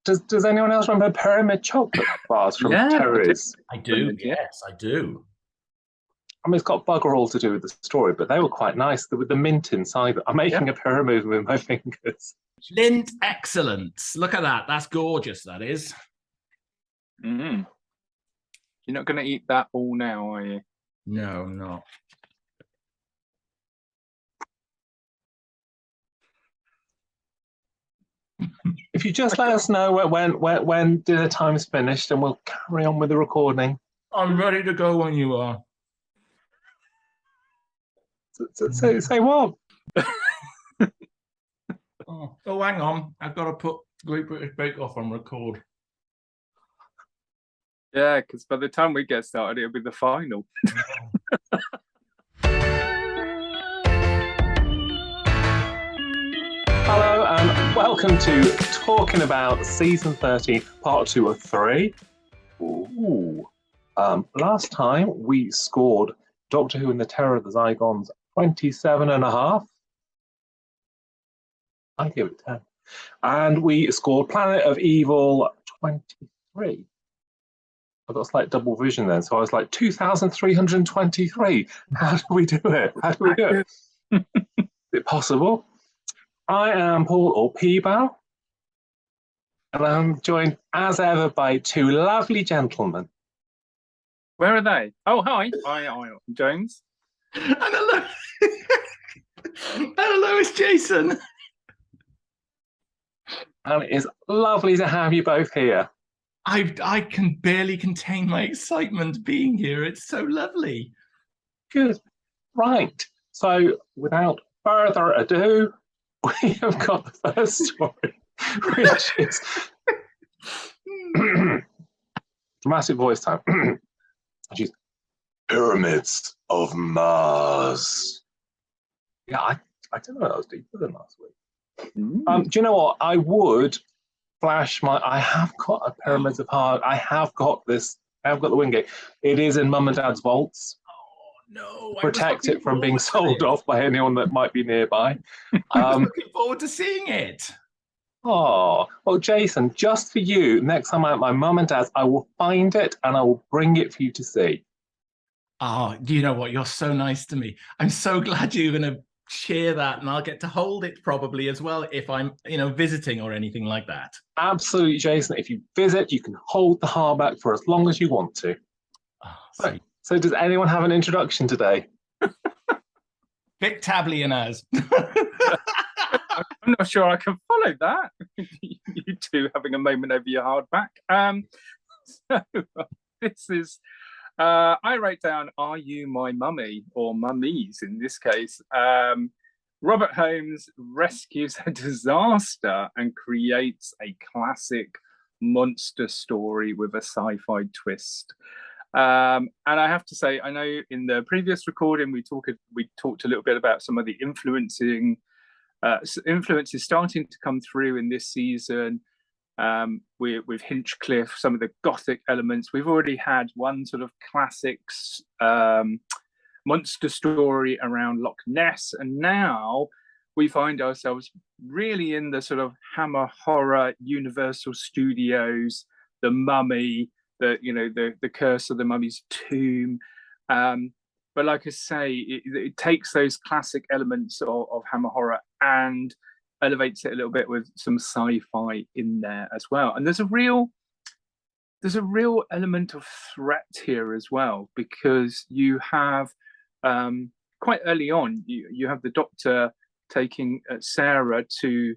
Does anyone else remember pyramid chocolate bars from Terry's? I do. Yes, I do. I mean, it's got bugger all to do with the story, but they were quite nice with the mint inside. I'm making a pyramid with my fingers. Lint excellence. Look at that. That's gorgeous, that is. You're not going to eat that all now, are you? No, I'm not. If you just let us know when dinner time's finished, and we'll carry on with the recording. I'm ready to go when you are. Say what? Oh, hang on. I've got to put Great British Bake Off on record. Yeah, because by the time we get started, it'll be the final. Hello and welcome to Talking About Season 13, Part 2 of 3. Ooh. Last time we scored Doctor Who and the Terror of the Zygons 27.5. I give it 10. And we scored Planet of Evil 23. I got slight double vision then, so I was like 2,323. How do we do it? Is it possible? I am Paul, or P-Bal, and I'm joined as ever by two lovely gentlemen. Where are they? Oh, hi. I'm James. And hello. And hello, it's Jason. And it is lovely to have you both here. I can barely contain my excitement being here. It's so lovely. Good. Right. So, without further ado, we have got the first story, which is dramatic voice time. Which is Pyramids of Mars. Yeah, I don't know. That was deeper than last week. Do you know what? I would flash my. I have got a Pyramids of Mars. I have got this. I have got the Wingate. It is in Mum and Dad's vaults. No, Protect it from being sold off by anyone that might be nearby. I was looking forward to seeing it. Oh, well, Jason, just for you, next time I'm at my mum and dad's, I will find it and I will bring it for you to see. Oh, you know what? You're so nice to me. I'm so glad you're going to share that, and I'll get to hold it probably as well if I'm, visiting or anything like that. Absolutely, Jason. If you visit, you can hold the hardback for as long as you want to. Oh, so does anyone have an introduction today? Vic Tabley and us. I'm not sure I can follow that. You two having a moment over your hardback. So this is, I wrote down, "Are you my mummy?" or mummies in this case. Robert Holmes rescues a disaster and creates a classic monster story with a sci-fi twist. And I have to say, I know in the previous recording we talked a little bit about some of the influences starting to come through in this season. With Hinchcliffe, some of the gothic elements. We've already had one sort of classics monster story around Loch Ness, and now we find ourselves really in the sort of Hammer horror, Universal Studios, The Mummy, the Curse of the Mummy's Tomb. But like I say, it takes those classic elements of Hammer horror and elevates it a little bit with some sci-fi in there as well. And there's a real element of threat here as well, because you have quite early on, you have the Doctor taking Sarah to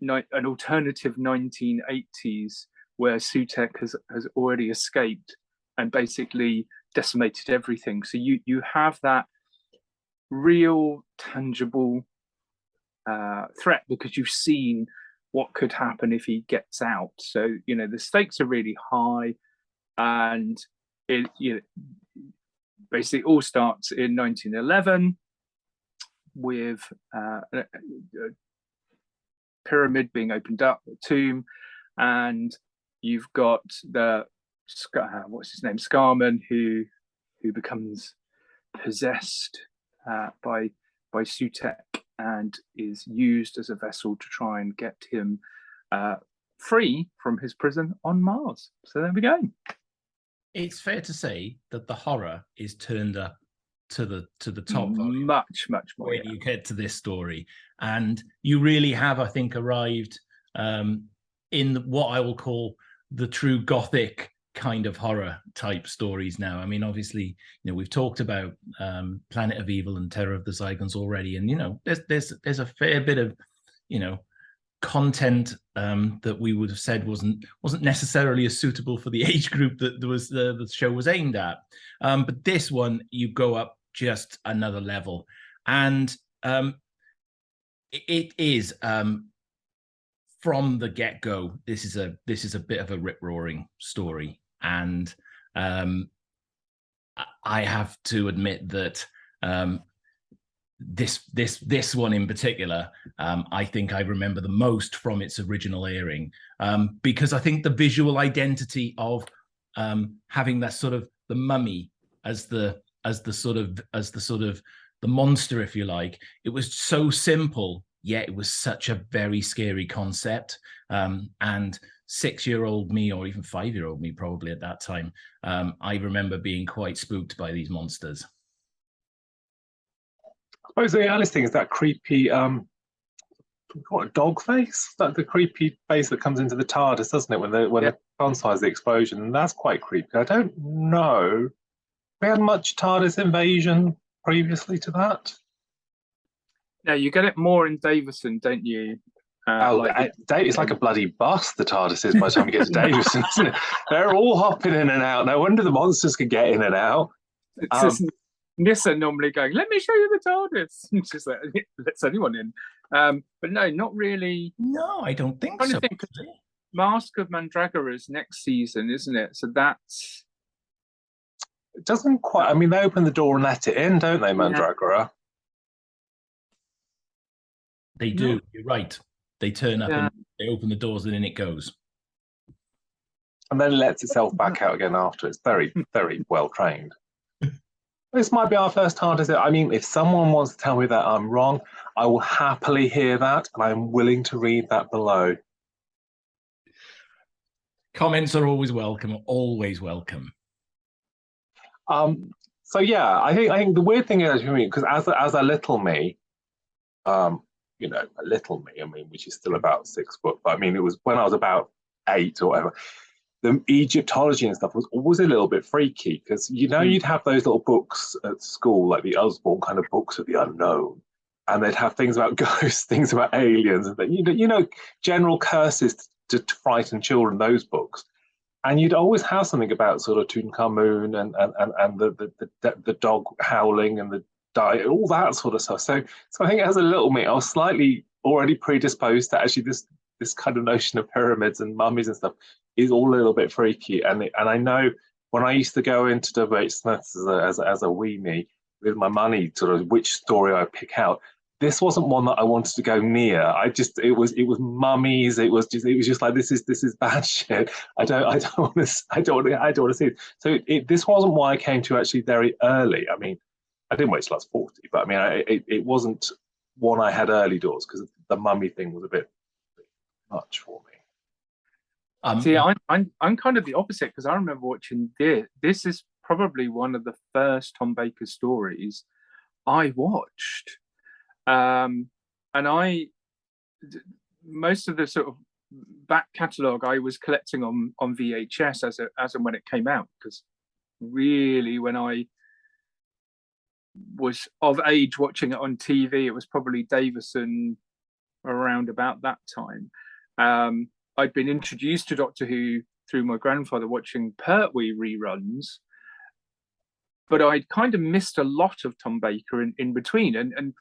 an alternative 1980s where Sutek has already escaped and basically decimated everything. So you have that real tangible threat, because you've seen what could happen if he gets out. So the stakes are really high, and it basically all starts in 1911 with a pyramid being opened up, a tomb, and you've got the what's his name, Scarman, who becomes possessed by Sutek and is used as a vessel to try and get him free from his prison on Mars. So there we go. It's fair to say that the horror is turned up to the top volume Much more. when you get to this story, and you really have, I think, arrived in what I will call the true Gothic kind of horror type stories now. I mean, obviously, we've talked about Planet of Evil and Terror of the Zygons already, and there's a fair bit of content that we would have said wasn't necessarily as suitable for the age group that the show was aimed at. But this one, you go up just another level, and it is from the get-go. This is a bit of a rip-roaring story, and I have to admit that this one in particular, I think I remember the most from its original airing, because I think the visual identity of having that sort of the mummy as the monster, if you like, it was so simple, yet it was such a very scary concept. And 6-year-old me, or even 5-year-old me probably at that time, I remember being quite spooked by these monsters. I suppose the earliest thing is that creepy, what, a dog face? Like the creepy face that comes into the TARDIS, doesn't it? When the coincides the explosion, and that's quite creepy. I don't know. We had much TARDIS invasion previously to that. Yeah, you get it more in Davison, don't you? It's like a bloody bus, the TARDIS is, by the time you get to Davison, isn't it? They're all hopping in and out. No wonder the monsters can get in and out. It's just Nissa normally going, let me show you the TARDIS. It's just like, lets anyone in. But no, not really. No, I don't think so. Mask of Mandragora is next season, isn't it? So that's... It doesn't quite... I mean, they open the door and let it in, don't they, Mandragora? They do. No. You're right. They turn up and they open the doors and in it goes. And then it lets itself back out again after. It's very, very well trained. This might be our first TARDIS. I mean, if someone wants to tell me that I'm wrong, I will happily hear that, and I'm willing to read that below. Comments are always welcome. Always welcome. So yeah, I think the weird thing is, because as a little me, a little me, I mean, which is still about 6 foot, but I mean, it was when I was about 8 or whatever. The Egyptology and stuff was always a little bit freaky, because you'd have those little books at school, like the Osborne kind of books of the unknown, and they'd have things about ghosts, things about aliens, and general curses to frighten children. Those books, and you'd always have something about sort of Tutankhamun and the dog howling and the all that sort of stuff. So I think as a little me, I was slightly already predisposed to actually this kind of notion of pyramids and mummies and stuff is all a little bit freaky. And I know when I used to go into W.H. Smith's as a wee me with my money, sort of which story I pick out, this wasn't one that I wanted to go near. It was mummies. It was just like this is bad shit. I don't want to see it. So this wasn't why I came to actually very early. I mean, I didn't wait till I was 40, but I mean, it wasn't one I had early doors, because the mummy thing was a bit much for me. See, I'm kind of the opposite, because I remember watching this. This is probably one of the first Tom Baker stories I watched, and most of the sort of back catalogue I was collecting on VHS as and when it came out, because really when I was of age watching it on TV, it was probably Davison around about that time. I'd been introduced to Doctor Who through my grandfather watching Pertwee reruns, but I'd kind of missed a lot of Tom Baker in between. And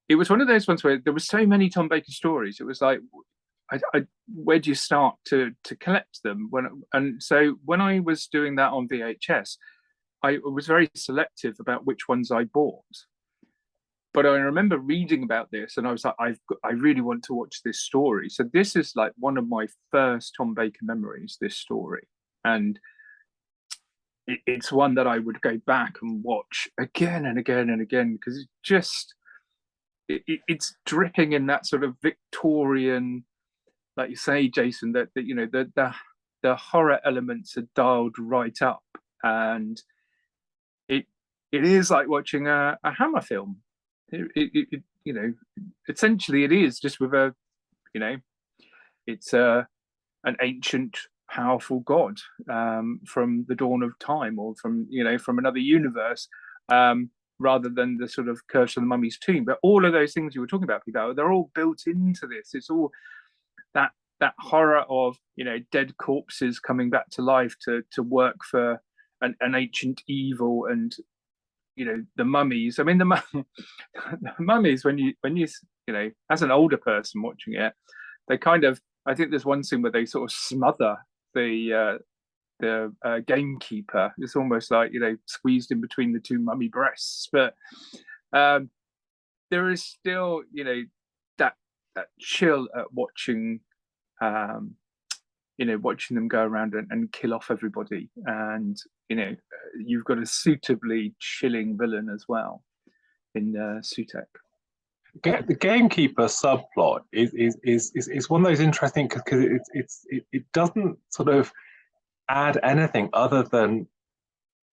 it was one of those ones where there were so many Tom Baker stories. It was like, where do you start to collect them? So when I was doing that on VHS, I was very selective about which ones I bought. But I remember reading about this, and I was like, I really want to watch this story. So this is like one of my first Tom Baker memories, this story. And it's one that I would go back and watch again and again and again, because it's just, it's dripping in that sort of Victorian like you say, Jason, that you know the horror elements are dialed right up, and it is like watching a Hammer film. It you know, essentially it is just with a, you know, it's an ancient powerful god from the dawn of time, or from, you know, from another universe, rather than the sort of Curse of the Mummy's Tomb. But all of those things you were talking about, P-Bal, they're all built into this. It's all that horror of, you know, dead corpses coming back to life to work for an ancient evil. And, you know, the mummies. I mean, the mummies, when you know, as an older person watching it, they kind of, I think there's one scene where they sort of smother the gamekeeper. It's almost like, you know, squeezed in between the two mummy breasts. But there is still, you know, that chill at watching, you know, watching them go around and kill off everybody. And, you know, you've got a suitably chilling villain as well in Sutek. The gamekeeper subplot is one of those interesting, because it doesn't sort of add anything other than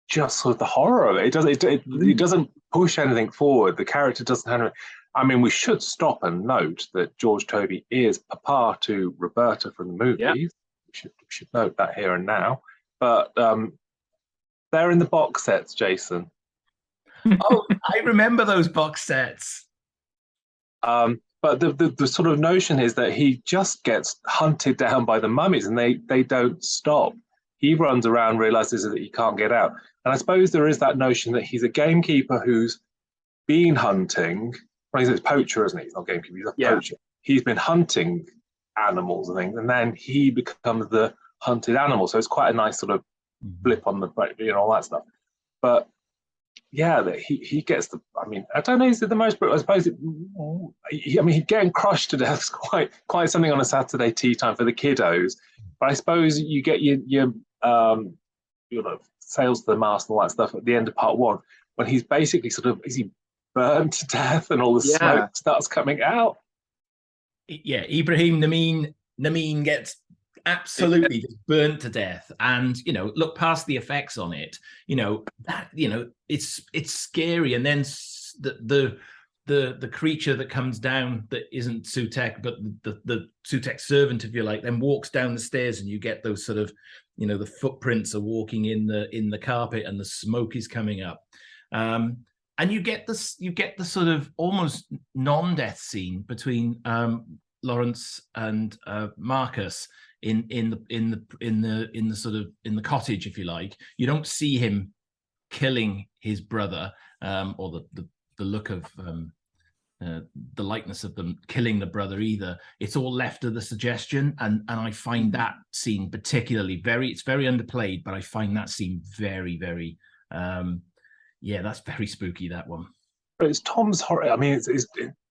just sort of the horror of it. It doesn't push anything forward. The character doesn't have. I mean, we should stop and note that George Toby is papa to Roberta from the movies. Yeah. We should note that here and now. But they're in the box sets, Jason. Oh, I remember those box sets. But the sort of notion is that he just gets hunted down by the mummies, and they don't stop. He runs around, realizes that he can't get out. And I suppose there is that notion that he's a gamekeeper who's been hunting. Well, he's a poacher, isn't he? He's not a gamekeeper, he's a poacher. He's been hunting animals and things, and then he becomes the hunted animal. So it's quite a nice sort of blip on the, you know, all that stuff. But yeah, that he gets the. I mean, I don't know. Is it the most? But I suppose I mean, getting crushed to death is quite something on a Saturday tea time for the kiddos. But I suppose you get your you know, sails to the mast and all that stuff at the end of part one, when he's basically sort of, is he burned to death and all the smoke starts coming out. Yeah, Ibrahim Nameen gets absolutely just burnt to death. And, you know, look past the effects on it, you know, that, you know, it's scary. And then the creature that comes down that isn't Sutek, but the Sutek servant, if you like, then walks down the stairs, and you get those sort of, you know, the footprints are walking in the carpet, and the smoke is coming up. And you get the sort of almost non-death scene between Lawrence and Marcus in the sort of in the cottage, if you like. You don't see him killing his brother, or the look of the likeness of them killing the brother either. It's all left of the suggestion, and I find that scene particularly it's very underplayed, but I find that scene very, very yeah, that's very spooky, that one. It's Tom's horror. I mean, it's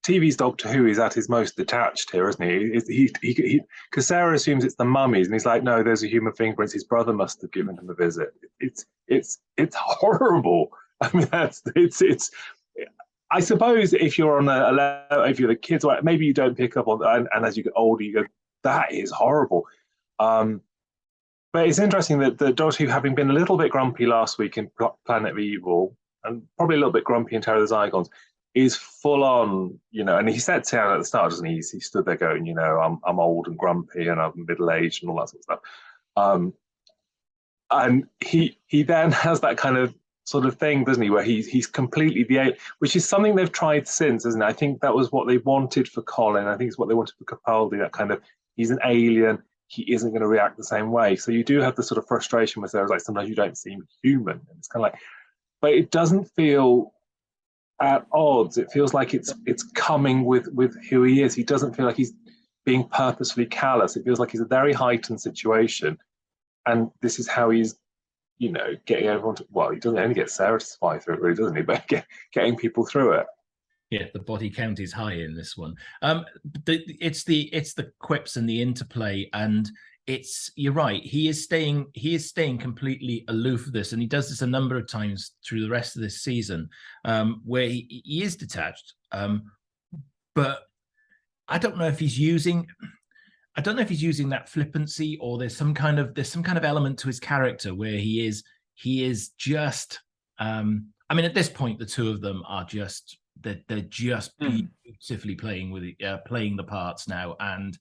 TV's Doctor Who is at his most detached here, isn't he? Because Sarah assumes it's the mummies, and he's like, no, there's a human fingerprint. His brother must have given him a visit. It's horrible. I mean, it's. I suppose if you're on if you're the kids, maybe you don't pick up on, and as you get older, you go, that is horrible. But it's interesting that the Doctor Who, having been a little bit grumpy last week in Planet of Evil, and probably a little bit grumpy in Terror of the Zygons, is full on, you know, and he sets out at the start, doesn't he? He stood there going, you know, I'm old and grumpy and I'm middle-aged and all that sort of stuff. And he then has that kind of sort of thing, doesn't he, where he's completely which is something they've tried since, isn't it? I think that was what they wanted for Colin. I think it's what they wanted for Capaldi, that kind of, he's an alien, he isn't going to react the same way. So you do have the sort of frustration with Sarah's, like, sometimes you don't seem human. And it's kind of like, but it doesn't feel at odds. It feels like it's coming with who he is. He doesn't feel like he's being purposefully callous. It feels like he's a very heightened situation, and this is how he's, you know, getting everyone to, well, he doesn't only get Sarah to spy through it, really, doesn't he? But getting people through it. Yeah, the body count is high in this one. It's the quips and the interplay, and you're right. He is staying completely aloof of this, and he does this a number of times through the rest of this season, where he is detached. But I don't know if he's using. I don't know if he's using that flippancy, or there's some kind of element to his character where he is just I mean, at this point the two of them are just they're just beautifully playing with playing the parts now, and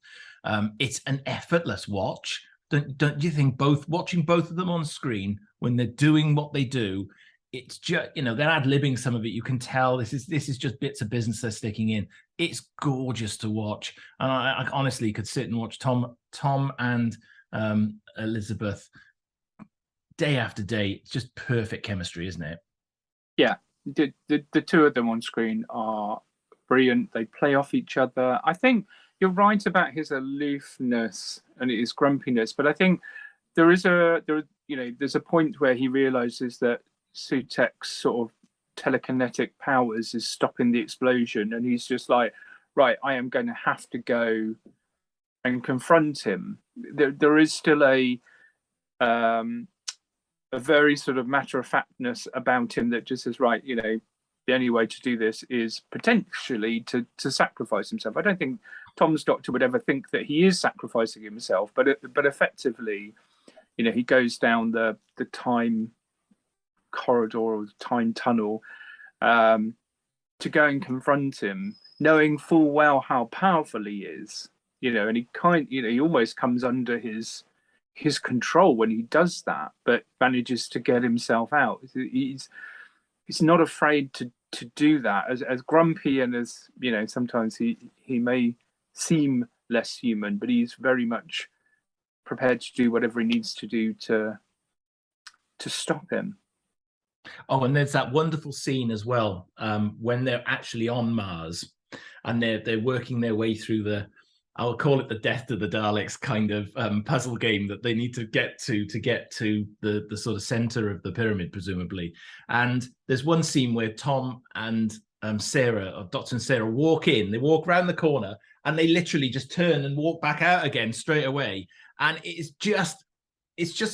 it's an effortless watch. Don't you think, watching both of them on screen when they're doing what they do, it's just, you know, they're ad-libbing some of it. You can tell this is just bits of business they're sticking in. It's gorgeous to watch, and I honestly could sit and watch Tom and Elisabeth day after day. It's just perfect chemistry, isn't it? Yeah, the two of them on screen are brilliant. They play off each other. I think you're right about his aloofness and his grumpiness, but I think there's a point where he realizes that Sutek's sort of telekinetic powers is stopping the explosion, and he's just like, right, I am going to have to go and confront him. There is still a very sort of matter-of-factness about him that just says, right, you know, the only way to do this is potentially to sacrifice himself. I don't think Tom's doctor would ever think that he is sacrificing himself, but effectively, you know, he goes down the time corridor or the time tunnel to go and confront him, knowing full well how powerful he is, you know, and he almost comes under his control when he does that, but manages to get himself out. He's not afraid to do that. As grumpy and as, you know, sometimes he may seem less human, but he's very much prepared to do whatever he needs to do to stop him. Oh, and there's that wonderful scene as well, when they're actually on Mars and they're working their way through I'll call it the death of the Daleks kind of puzzle game that they need to get to the sort of center of the pyramid, presumably. And there's one scene where Tom and Sarah, or Doctor and Sarah, walk around the corner, and they literally just turn and walk back out again straight away. And it's just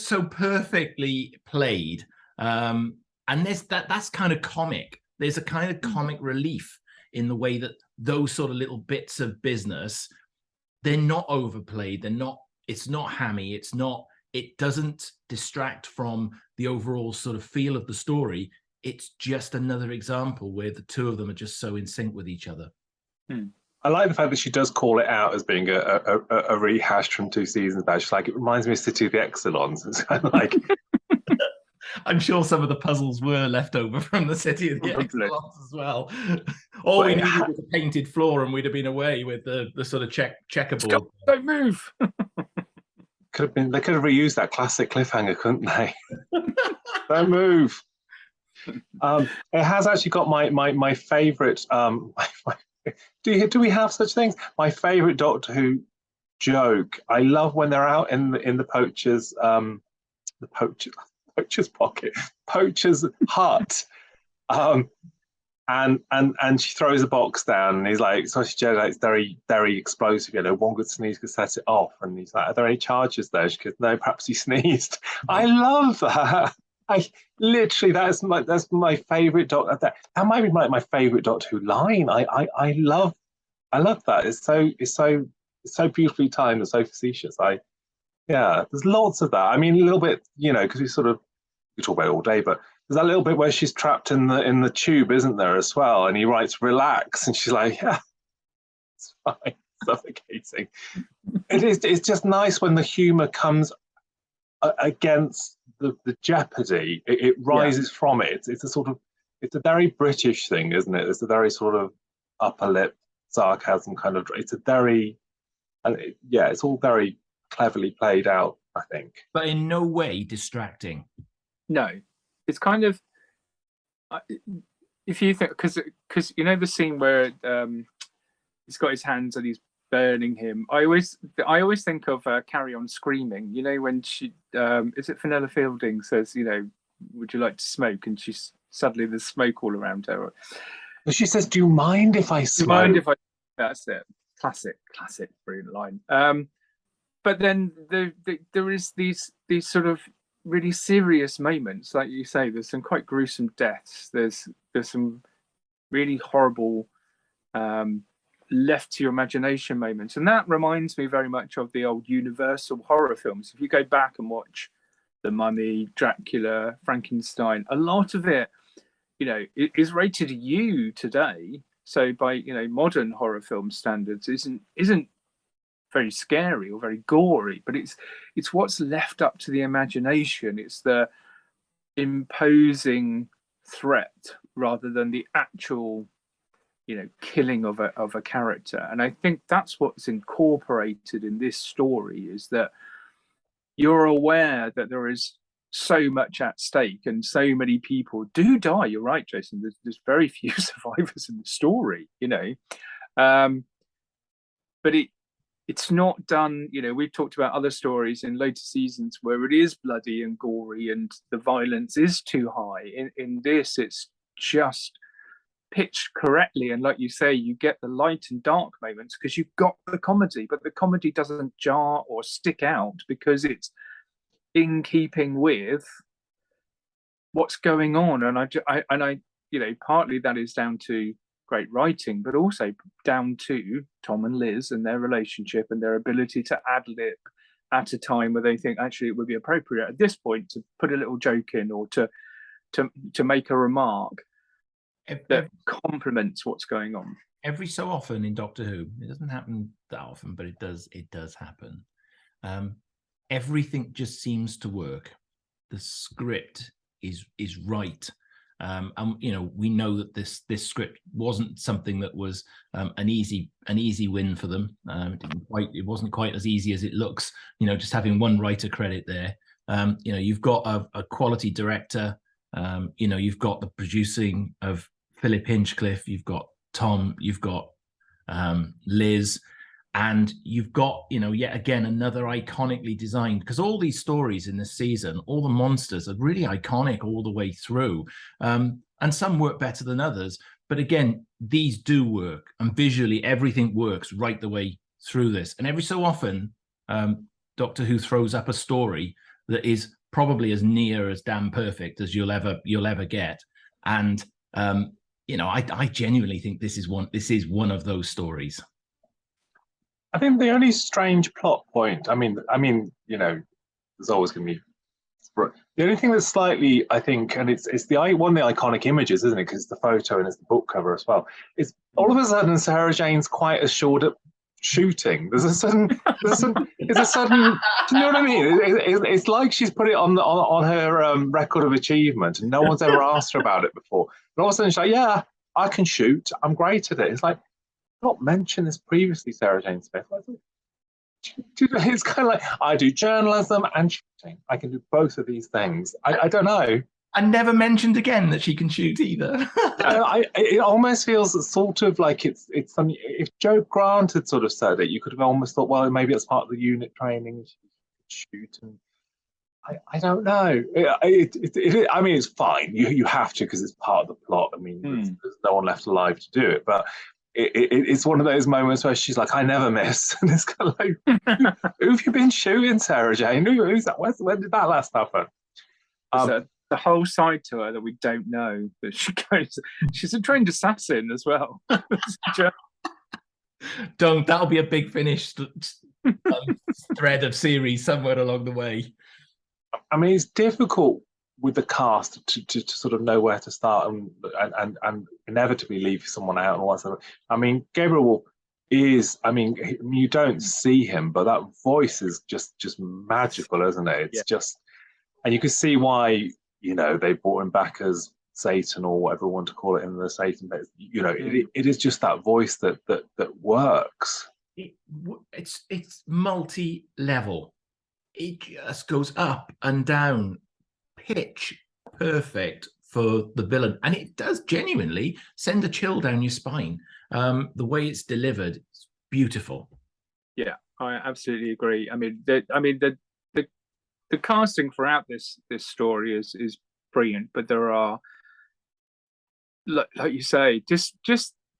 so perfectly played. And that's kind of comic. There's a kind of comic relief in the way that those sort of little bits of business, they're not overplayed. It's not hammy. It doesn't distract from the overall sort of feel of the story. It's just another example where the two of them are just so in sync with each other. I like the fact that she does call it out as being a rehash from 2 seasons back. She's like, it reminds me of City of the Excelons. It's kind of like... I'm sure some of the puzzles were left over from the City of the Excelons as well. All we needed was a painted floor, and we'd have been away with the sort of checkerboard. Don't move. They could have reused that classic cliffhanger, couldn't they? Don't move. It has actually got my favourite. Do we have such things? My favourite Doctor Who joke. I love when they're out in the poacher's poacher's hut, and she throws a box down, and he's like, "Sausage Jedi, it's very, very explosive. You know, one good sneeze could set it off." And he's like, "Are there any charges there?" She goes, "No, perhaps he sneezed." I love that. That's my favorite Doctor. That might be my favorite Doctor Who line. I love that. It's so beautifully timed and so facetious. Yeah, there's lots of that. I mean, a little bit, you know, because we talk about it all day, but there's that little bit where she's trapped in the tube, isn't there, as well? And he writes "relax," and she's like, "Yeah, it's fine," suffocating. It's just nice when the humour comes against the jeopardy. It rises from it. It's a very British thing, isn't it? It's a very sort of upper lip sarcasm kind of. It's all very cleverly played out, I think, but in no way distracting. No, it's kind of, if you think, because you know the scene where he's got his hands and he's burning him. I always think of Carry On Screaming. You know, when she is it Fenella Fielding says, you know, would you like to smoke? And she's suddenly there's smoke all around her. She says, "Do you mind if I smoke?" Do you mind if I? That's it. Classic, brilliant line. But then there is these sort of really serious moments, like you say. There's some quite gruesome deaths. There's some really horrible left to your imagination moments. And that reminds me very much of the old Universal horror films. If you go back and watch The Mummy, Dracula, Frankenstein, a lot of it, you know, it is rated U today. So by, you know, modern horror film standards, isn't very scary or very gory, but it's what's left up to the imagination. It's the imposing threat rather than the actual, you know, killing of a character. And I think that's what's incorporated in this story, is that you're aware that there is so much at stake and so many people do die. You're right, Jason. There's very few survivors in the story, you know. But it's not done, you know, we've talked about other stories in later seasons where it is bloody and gory and the violence is too high. In this, it's just pitched correctly. And like you say, you get the light and dark moments because you've got the comedy, but the comedy doesn't jar or stick out because it's in keeping with what's going on. And I, you know, partly that is down to great writing, but also down to Tom and Liz and their relationship and their ability to ad-lib at a time where they think actually it would be appropriate at this point to put a little joke in or to make a remark that complements what's going on. Every so often in Doctor Who, it doesn't happen that often, but it does happen. Everything just seems to work. The script is right. And you know, we know that this script wasn't something that was an easy win for them. It wasn't quite as easy as it looks. You know, just having one writer credit there. You know, you've got a quality director. You know, you've got the producing of Philip Hinchcliffe. You've got Tom. You've got Liz. And you've got, you know, yet again, another iconically designed, because all these stories in this season, all the monsters are really iconic all the way through. And some work better than others. But again, these do work. And visually, everything works right the way through this. And every so often, Doctor Who throws up a story that is probably as near as damn perfect as you'll ever get. And, you know, I genuinely think this is one of those stories. I think the only strange plot point, I mean, you know, there's always going to be. The only thing that's slightly, I think, and it's one of the iconic images, isn't it? Because it's the photo and it's the book cover as well. Is all of a sudden Sarah Jane's quite assured at shooting. There's a sudden. Do you know what I mean? It's like she's put it on her record of achievement, and no one's ever asked her about it before. And all of a sudden she's like, "Yeah, I can shoot. I'm great at it." It's like, not mentioned this previously, Sarah Jane Smith. It's kind of like, I do journalism and shooting. I can do both of these things. I don't know. I never mentioned again that she can shoot either. It almost feels sort of like it's something. If Joe Grant had sort of said it, you could have almost thought, well, maybe it's part of the unit training. She could shoot, and I don't know. I mean, it's fine. You have to because it's part of the plot. I mean, there's no one left alive to do it, but. It's one of those moments where she's like, I never miss. And it's kind of like, who have you been shooting, Sarah Jane? Who's that? When did that last happen? The whole side to her that we don't know. That she's a trained assassin as well. That'll be a big finish thread of series somewhere along the way. I mean, it's difficult with the cast to sort of know where to start and inevitably leave someone out and all that stuff. I mean, Gabriel is, I mean, you don't see him, but that voice is just magical, isn't it? It's just, and you can see why, you know, they brought him back as Satan or whatever you want to call it in the Satan, but you know, it is just that voice that works. It's multi-level. It just goes up and down. Pitch perfect for the villain, and it does genuinely send a chill down your spine. The way it's delivered, it's beautiful. Yeah, I absolutely agree. I mean, the casting throughout this story is brilliant, but there are, like you say, just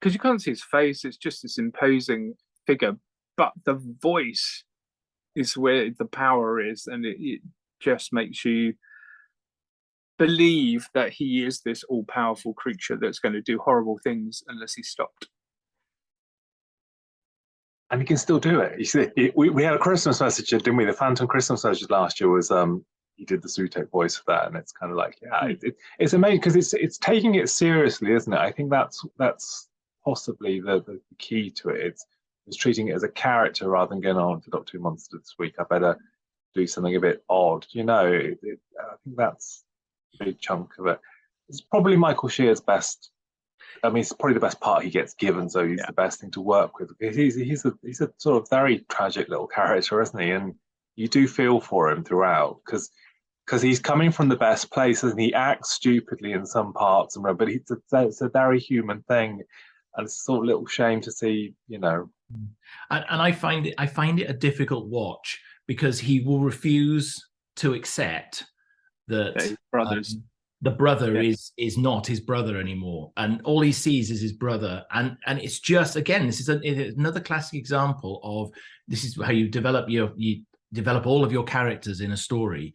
because you can't see his face, it's just this imposing figure, but the voice is where the power is, and it just makes you believe that he is this all-powerful creature that's going to do horrible things unless he's stopped. and he can still do it. You see, we had a Christmas message, didn't we? The Phantom Christmas message last year was he did the Sutek voice for that, and it's kind of like, yeah, it's amazing because it's taking it seriously, isn't it? I think that's possibly the key to it. It's treating it as a character rather than going on to Doctor Who Monster this week. I better do something a bit odd, you know. I think that's a big chunk of it. It's probably Michael Shear's best. I mean, it's probably the best part he gets given, so he's the best thing to work with. He's a sort of very tragic little character, isn't he? And you do feel for him throughout because he's coming from the best place, and he acts stupidly in some parts, but it's a very human thing, and it's a sort of little shame to see, you know. And I find it a difficult watch because he will refuse to accept that brothers. The brother is not his brother anymore, and all he sees is his brother. And it's just, again, this is another classic example of this is how you develop all of your characters in a story.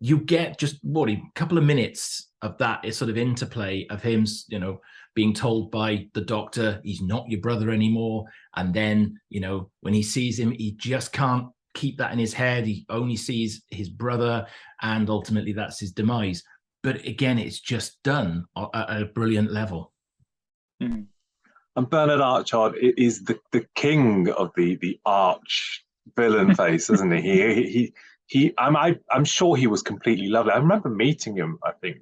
You get just a couple of minutes of that sort of interplay of him, you know, being told by the Doctor he's not your brother anymore, and then, you know, when he sees him, he just can't keep that in his head. He only sees his brother, and ultimately that's his demise. But again, it's just done at a brilliant level. Mm. And Bernard Archard is the king of the arch villain face, isn't he? I'm sure he was completely lovely. I remember meeting him, I think,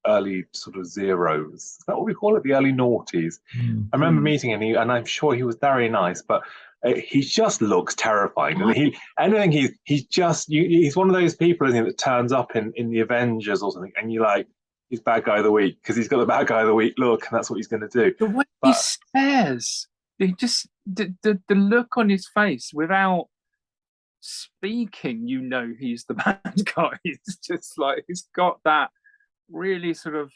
early sort of zeros. Is that what we call it? The early noughties. Mm. I remember meeting him, and I'm sure he was very nice, but he just looks terrifying. And he's one of those people, isn't he, that turns up in the Avengers or something, and you're like, he's bad guy of the week because he's got the bad guy of the week look, and that's what he's going to do. The way he stares, he just the look on his face without speaking, you know, he's the bad guy. It's just like he's got that really sort of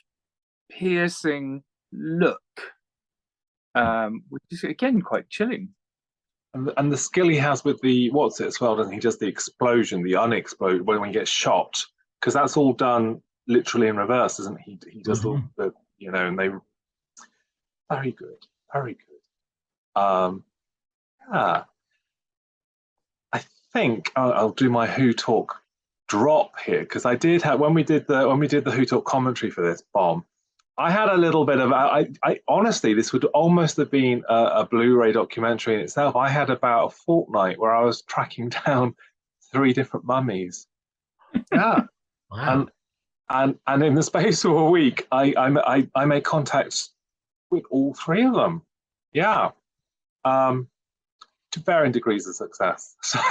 piercing look, which is again quite chilling. And the skill he has with the as well, doesn't he? Does the explosion, the unexplode when he gets shot, because that's all done literally in reverse, isn't he? He does the you know, and they very good. I think I'll do my Who Talk drop here because I did have when we did the Who Talk commentary for this bomb. I had a little bit of I honestly, this would almost have been a Blu-ray documentary in itself. I had about a fortnight where I was tracking down 3 different mummies. Yeah. Wow. And in the space of a week, I made contact with all 3 of them. Yeah. To varying degrees of success. So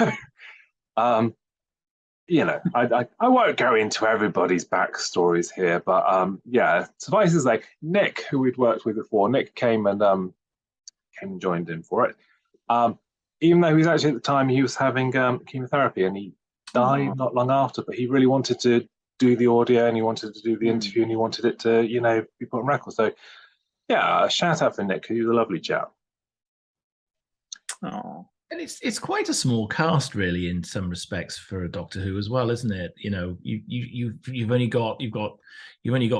you know, I won't go into everybody's backstories here, but yeah, suffice to say, Nick, who we'd worked with before, Nick came and joined in for it. Even though he was actually at the time he was having chemotherapy, and he died not long after. But he really wanted to do the audio, and he wanted to do the interview, and he wanted it to, you know, be put on record. So yeah, a shout out for Nick. He was a lovely chap. Oh. And it's quite a small cast, really, in some respects for a Doctor Who as well, isn't it? You know, you've only got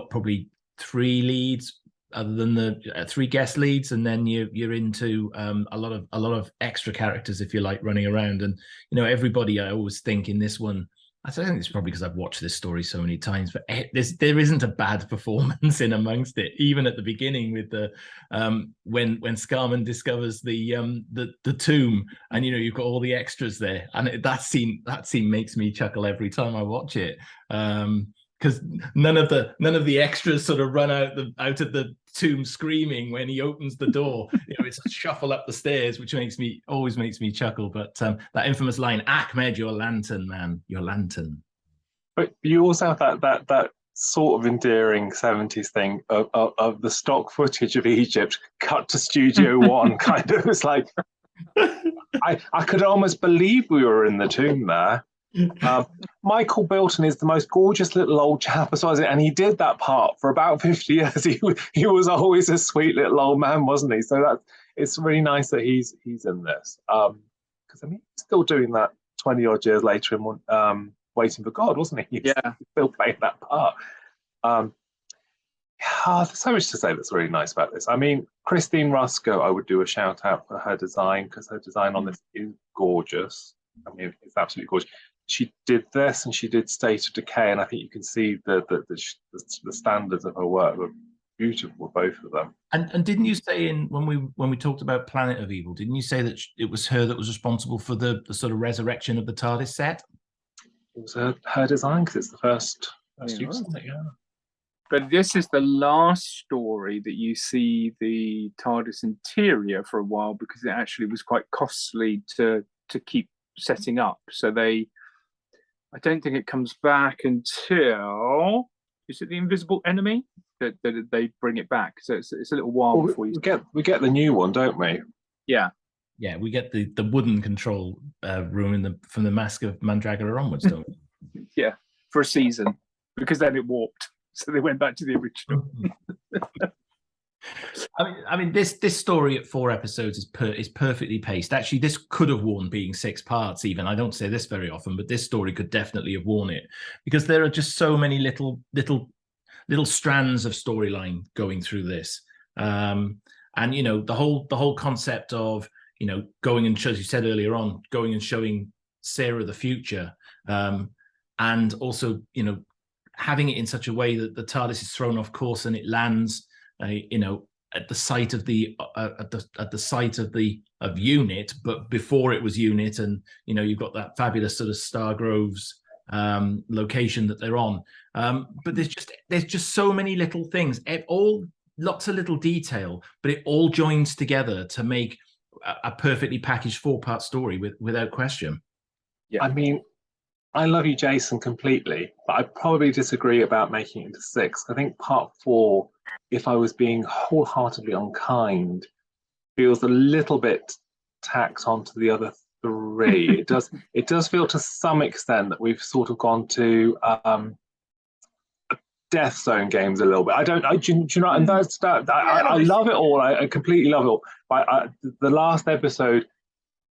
probably 3 leads, other than the 3 guest leads, and then you're into a lot of extra characters, if you like, running around. And you know, everybody, I always think in this one, I think it's probably because I've watched this story so many times, but there isn't a bad performance in amongst it. Even at the beginning with the when Scarman discovers the tomb, and you know, you've got all the extras there, and that scene makes me chuckle every time I watch it, because none of the extras sort of run out of the tomb screaming when he opens the door. You know, it's a shuffle up the stairs, which always makes me chuckle. But that infamous line, "Ahmed, your lantern, man, your lantern." But you also have that sort of endearing 70s thing of the stock footage of Egypt cut to Studio One. Kind of, it's like I could almost believe we were in the tomb there. Michael Bilton is the most gorgeous little old chap as well, and he did that part for about 50 years. He was always a sweet little old man, wasn't he? So it's really nice that he's in this, because I mean, he's still doing that 20 odd years later in Waiting for God, wasn't he? He's still playing that part. there's so much to say that's really nice about this. I mean, Christine Rusco, I would do a shout out for her design, because her design on this is gorgeous. I mean, it's absolutely gorgeous. She did this and she did State of Decay, and I think you can see the standards of her work were beautiful, both of them. And didn't you say when we talked about Planet of Evil, didn't you say that it was her that was responsible for the sort of resurrection of the TARDIS set? It was her design, because it's the first Yeah. use of it, yeah. But this is the last story that you see the TARDIS interior for a while, because it actually was quite costly to keep setting up. So I don't think it comes back until, is it the Invisible Enemy that they bring it back? So it's a little while before you we get the new one, don't we? Yeah. Yeah, we get the wooden control room from the Mask of Mandragora onwards, don't we? Yeah, for a season, because then it warped. So they went back to the original. I mean, this story at 4 episodes is perfectly paced. Actually, this could have worn being 6 parts. Even I don't say this very often, but this story could definitely have worn it, because there are just so many little strands of storyline going through this. And you know, the whole concept of, you know, going and, as you said earlier on, going and showing Sarah the future, and also, you know, having it in such a way that the TARDIS is thrown off course and it lands, you know, at the site of Unit, but before it was Unit, and you know, you've got that fabulous sort of Stargroves location that they're on. But there's just so many little things, lots of little detail, but it all joins together to make a perfectly packaged 4-part story without question. Yeah, I mean, I love you, Jason, completely, but I probably disagree about making it into 6. I think part 4, if I was being wholeheartedly unkind, feels a little bit tacked onto the other 3. It does feel to some extent that we've sort of gone to Death Zone games a little bit. Do you know? And that's that. I love it all. I completely love it all. But the last episode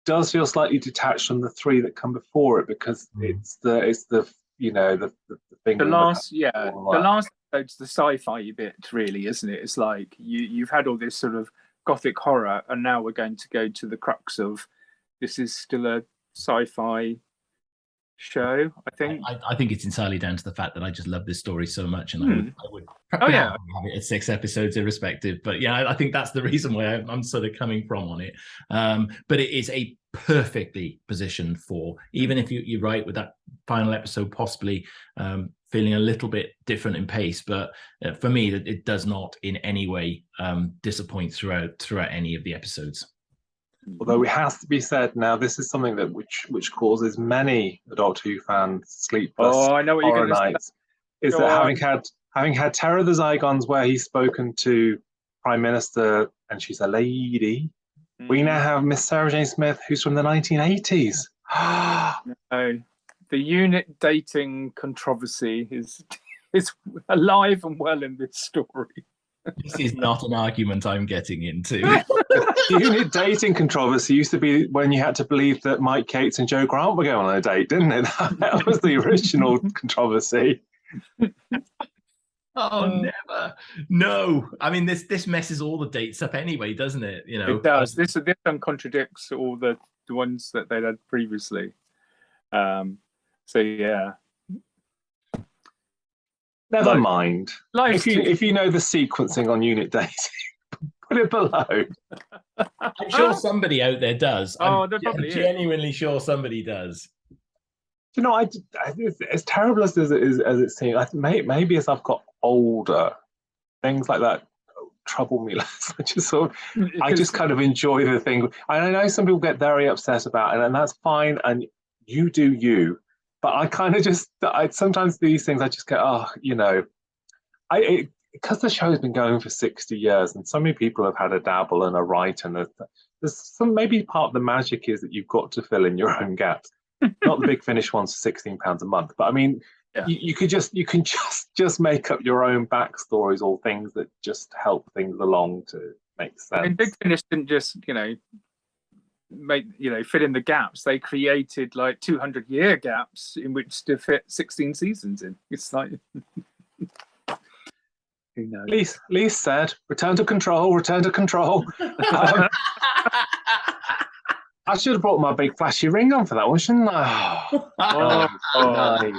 does feel slightly detached from the 3 that come before it, because it's the you know, the thing. The last episode's the sci-fi bit, really, isn't it? It's like you've had all this sort of gothic horror, and now we're going to go to the crux of this is still a sci-fi show. I think it's entirely down to the fact that I just love this story so much, and I would have it at 6 episodes irrespective. But yeah, I think that's the reason why I'm sort of coming from on it. But it is a perfectly positioned 4, even if you're right with that final episode possibly feeling a little bit different in pace. But for me, it does not in any way disappoint throughout any of the episodes. Although it has to be said now, this is something that which causes many Doctor Who fans sleepless horror nights. Is that having had Terror of the Zygons, where he's spoken to Prime Minister and she's a lady, we now have Miss Sarah Jane Smith, who's from the 1980s. No, the unit dating controversy is alive and well in this story. This is not an argument I'm getting into. Unit dating controversy used to be when you had to believe that Mike Cates and Joe Grant were going on a date, didn't it? That was the original controversy. Oh, never. No. I mean, this messes all the dates up anyway, doesn't it? You know, it does. This one contradicts all the ones that they'd had previously. So yeah. Never mind. If you know the sequencing on unit dating, put it below. I'm sure somebody out there does. I'm genuinely sure somebody does. You know, as terrible as it seems, I think maybe as I've got older, things like that trouble me less. I just kind of enjoy the thing. I know some people get very upset about it, and that's fine. And you do you. But I kind of sometimes these things I just go, oh, you know, because the show's been going for 60 years and so many people have had a dabble and a write, and there's some, maybe part of the magic is that you've got to fill in your own gaps. Not the Big Finish ones for £16 a month, but I mean, you can just make up your own backstories or things that just help things along to make sense. And Big Finish didn't just, you know, fill in the gaps. They created like 200-year gaps in which to fit 16 seasons in. It's like Who knows? Lise said, return to control, return to control. I should have brought my big flashy ring on for that one, shouldn't I? Nice.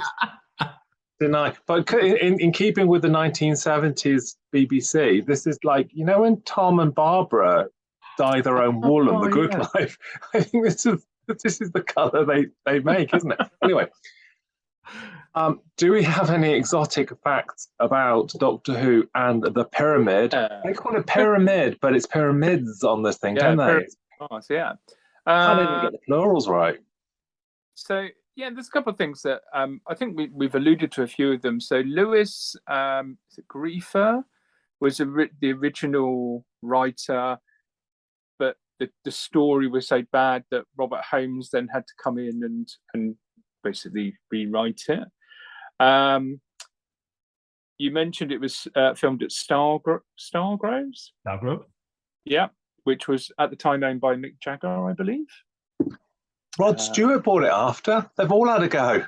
Deny. But in keeping with the 1970s BBC, this is like, you know, when Tom and Barbara dye their own wool on The Good Life. I think this is the colour they make, isn't it? Anyway, do we have any exotic facts about Doctor Who and the pyramid? They call it pyramid, but it's pyramids on this thing, don't they? Yeah. Can't even get the plurals right. So yeah, there's a couple of things that I think we've alluded to a few of them. So Lewis Griefer was the original writer, but the story was so bad that Robert Holmes then had to come in and basically rewrite it. You mentioned it was filmed at Stargrove. Stargrove. Yeah, which was at the time owned by Mick Jagger, I believe. Rod Stewart bought it after. They've all had a go.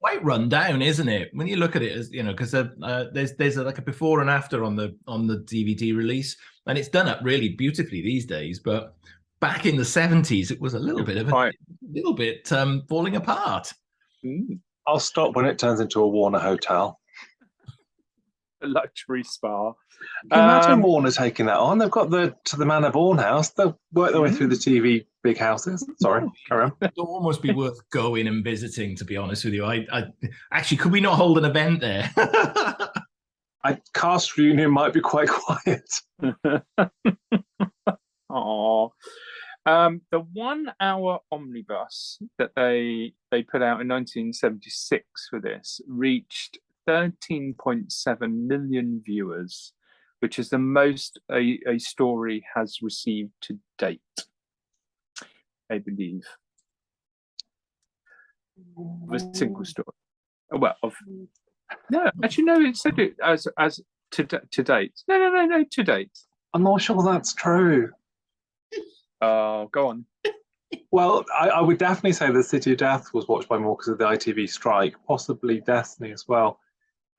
Quite run down, isn't it? When you look at it, as you know, because there's like a before and after on the DVD release, and it's done up really beautifully these days. But back in the 70s, it was a little bit falling apart. I'll stop when it turns into a Warner hotel. A luxury spa. Imagine Warner taking that on. They've got the Manor Bourne house. They'll work their way through the TV big houses. Sorry, carry on. It'll almost be worth going and visiting, to be honest with you. I actually, could we not hold an event there? Cast reunion might be quite quiet. Oh, the 1 hour omnibus that they put out in 1976 for this reached 13.7 million viewers, which is the most a story has received to date, I believe. Of a single story. Well, no, actually, no. It said it as to date. No, to date. I'm not sure that's true. Oh, go on. Well, I would definitely say the City of Death was watched by more because of the ITV strike, possibly Destiny as well.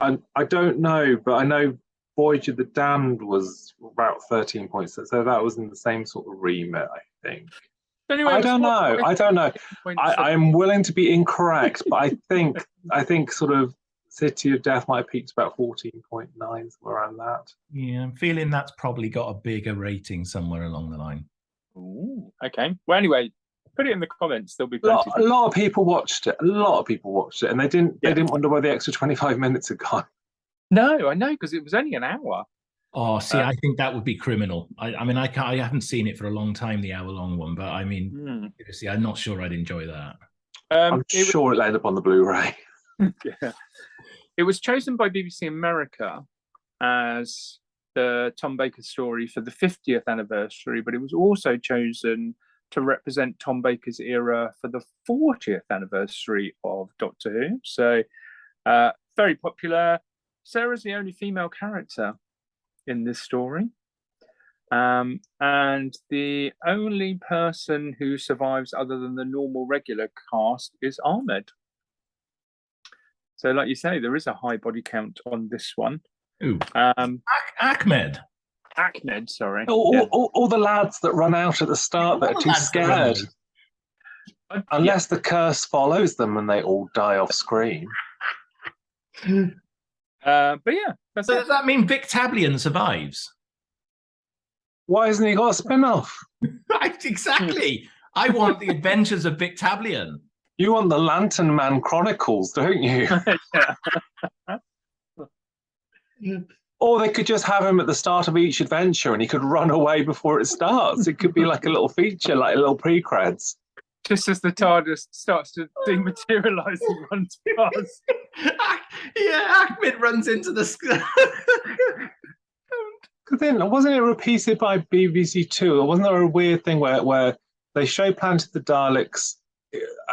And I don't know, but I know Voyage of the Damned was about 13 points, so that was in the same sort of remit, I think. Anyway, I don't know. I am willing to be incorrect, but I think sort of City of Death might have peaked about 14.9, somewhere around that. Yeah, I'm feeling that's probably got a bigger rating somewhere along the line. Ooh, okay. Well, anyway, put it in the comments. There'll be plenty. A lot of people watched it. And they didn't wonder where the extra 25 minutes had gone. No, I know, because it was only an hour. Oh, see, I think that would be criminal. I mean, I haven't seen it for a long time, the hour-long one, but I mean, seriously, I'm not sure I'd enjoy that. I'm sure it'll end up on the Blu-ray. Yeah. It was chosen by BBC America as the Tom Baker story for the 50th anniversary, but it was also chosen to represent Tom Baker's era for the 40th anniversary of Doctor Who. So, very popular. Sarah's the only female character in this story. And the only person who survives other than the normal regular cast is Ahmed. So like you say, there is a high body count on this one. Ooh. Ahmed, sorry. All the lads that run out at the start that are too scared. Unless the curse follows them and they all die off screen. But yeah. So does that mean Vic Tablian survives? Why hasn't he got a spin-off? Right, exactly. I want the adventures of Vic Tablian. You want the Lantern Man Chronicles, don't you? Or they could just have him at the start of each adventure and he could run away before it starts. It could be like a little feature, like a little pre-creds. Just as the TARDIS starts to dematerialise and runs past. Yeah, Ahmed runs into the sky. Because then, wasn't it repeated by BBC Two? Or wasn't there a weird thing where they show Planet of the Daleks,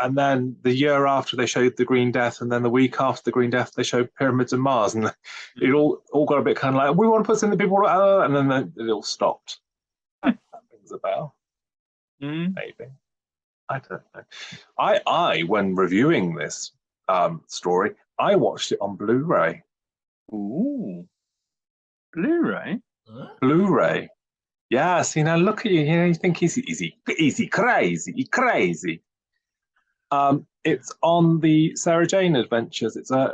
and then the year after they showed the Green Death, and then the week after the Green Death they showed Pyramids of Mars, and it all got a bit kind of like, we want to put something people, and then it all stopped. That rings a bell. Maybe. I don't know. I when reviewing this story, I watched it on Blu-ray Ooh, Blu-ray. Huh? Blu-ray. Yeah, see now look at you, you think he's crazy. It's on the Sarah Jane Adventures. It's an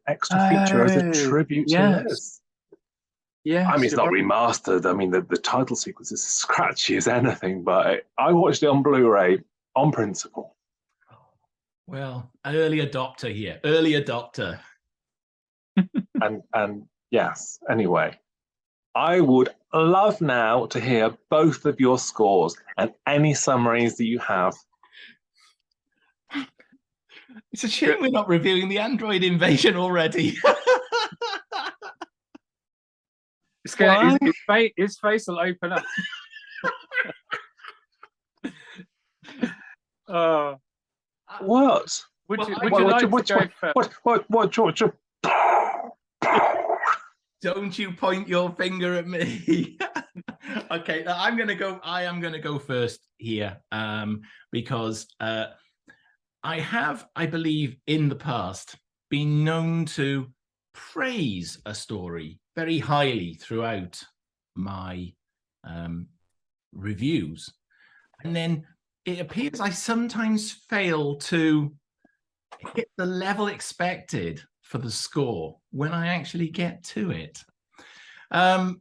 extra feature as a tribute to yes. Liz. Yes. I mean, it's not remastered. I mean, the title sequence is as scratchy as anything, but I watched it on Blu-ray on principle. Well, an early adopter here. Early adopter. And yes, anyway, I would love now to hear both of your scores and any summaries that you have. It's a shame we're not reviewing the Android invasion already. His face will open up. What? Would you like to go first? What, George? Don't you point your finger at me. Okay, I am going to go first here, because I have, I believe, in the past been known to praise a story very highly throughout my reviews. And then it appears I sometimes fail to hit the level expected for the score when I actually get to it. And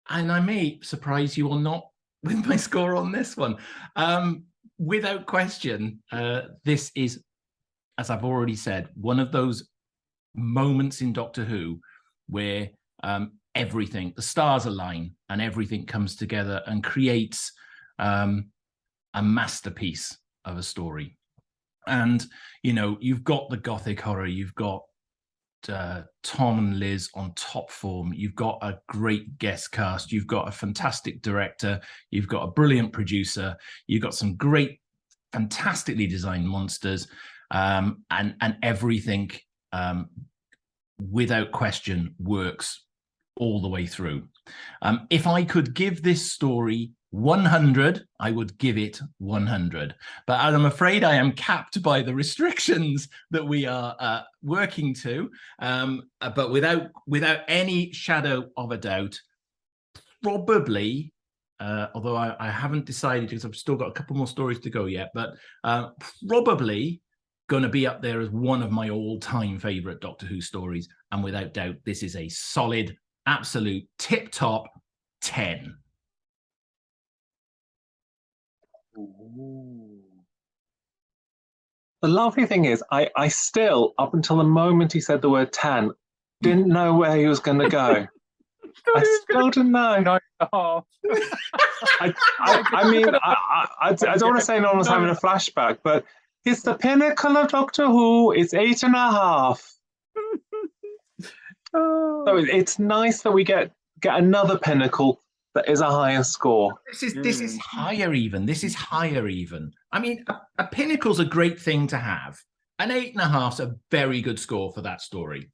I may surprise you or not with my score on this one. Without question, this is, as I've already said, one of those moments in Doctor Who where everything, the stars align and everything comes together and creates a masterpiece of a story. And, you know, you've got the gothic horror, you've got Tom and Liz on top form, you've got a great guest cast, you've got a fantastic director, you've got a brilliant producer, you've got some great, fantastically designed monsters, and everything, without question, works all the way through. If I could give this story 100, I would give it 100. But I'm afraid I am capped by the restrictions that we are working to. But without any shadow of a doubt, probably, although I haven't decided because I've still got a couple more stories to go yet, but probably going to be up there as one of my all-time favorite Doctor Who stories. And without doubt, this is a solid, absolute tip-top 10. Ooh. The lovely thing is, I still, up until the moment he said the word 10, didn't know where he was going to go. I still didn't know. 9.5. I mean, I don't want to say no one was having a flashback, but it's the pinnacle of Doctor Who. It's 8.5. So it's nice that we get another pinnacle that is a higher score. This is higher even. This is higher even. I mean, a pinnacle's a great thing to have. An 8.5's a very good score for that story.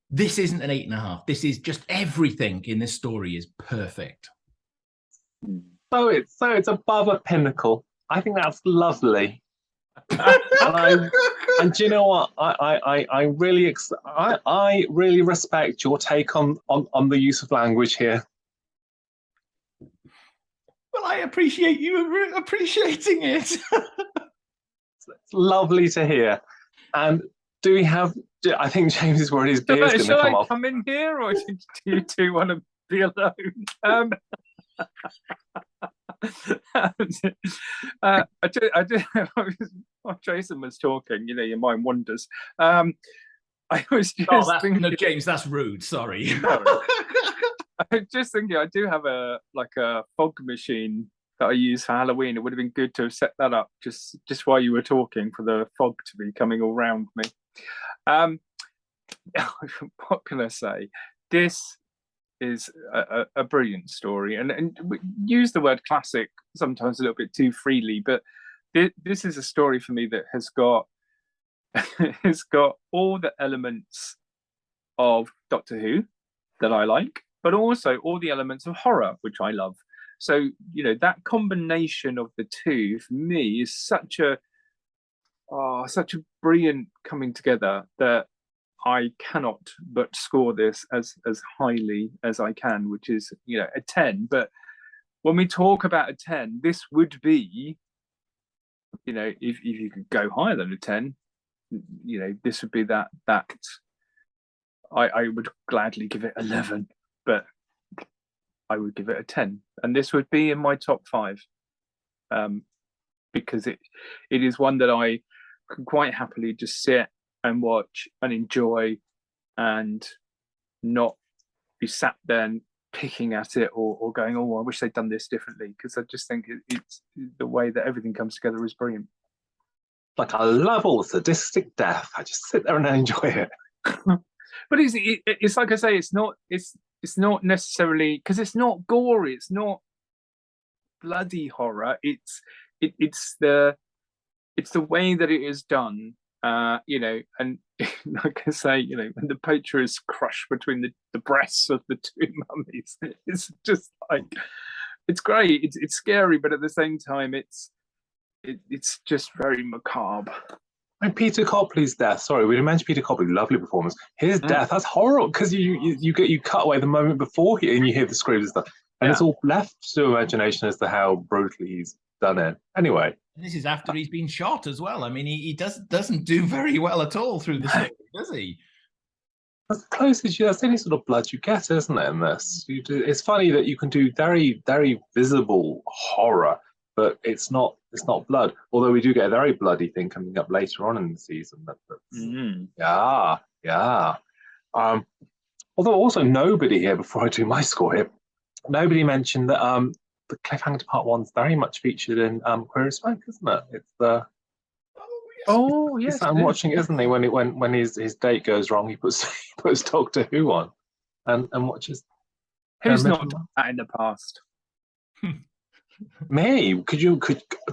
This isn't an 8.5. This is just everything in this story is perfect. So it's above a pinnacle. I think that's lovely. And do you know what? I really respect your take on the use of language here. Well, I appreciate you appreciating it. It's lovely to hear. And do we have? I think James's worried his beard's going to come off. Come in here, or do you two want to be alone? I did. While Jason was talking, you know, your mind wanders. I was just thinking, no, James, that's rude. Sorry. I was just thinking, I do have a fog machine that I use for Halloween. It would have been good to have set that up just while you were talking for the fog to be coming all around me. What can I say? This is a brilliant story, and we use the word classic sometimes a little bit too freely, but this is a story for me that has got all the elements of Doctor Who that I like, but also all the elements of horror, which I love. So, you know, that combination of the two for me is such a brilliant coming together that I cannot but score this as highly as I can, which is, a 10. But when we talk about a 10, this would be, if you could go higher than a 10, this would be that I would gladly give it 11, but I would give it a 10, and this would be in my top 5, because it is one that I can quite happily just sit and watch and enjoy, and not be sat there and picking at it or going, oh, I wish they'd done this differently, because I just think it's the way that everything comes together is brilliant. Like, I love all the sadistic death. I just sit there and enjoy it. But it's like I say, it's not necessarily, because it's not gory, it's not bloody horror. It's the way that it is done. And like I say, when the poacher is crushed between the breasts of the two mummies, it's just like, it's great. It's scary, but at the same time, it's just very macabre. And Peter Copley's death. Sorry, we didn't mention Peter Copley. Lovely performance. His death, that's horrible, because you cut away the moment before and you hear the screams and stuff, and it's all left to imagination as to how brutally he's done it. Anyway, this is after he's been shot as well. I mean, he doesn't do very well at all through the story, does he? That's the closest that's any sort of blood you get, isn't it? In this, it's funny that you can do very, very visible horror, but it's not blood. Although we do get a very bloody thing coming up later on in the season. Yeah. Although also nobody here, before I do my score here, nobody mentioned that the cliffhanger to part 1's very much featured in Queer as Folk, isn't it? It's the yes, I'm watching, isn't he? When his date goes wrong, he puts Doctor Who on and watches. Who's not done that in the past? Me?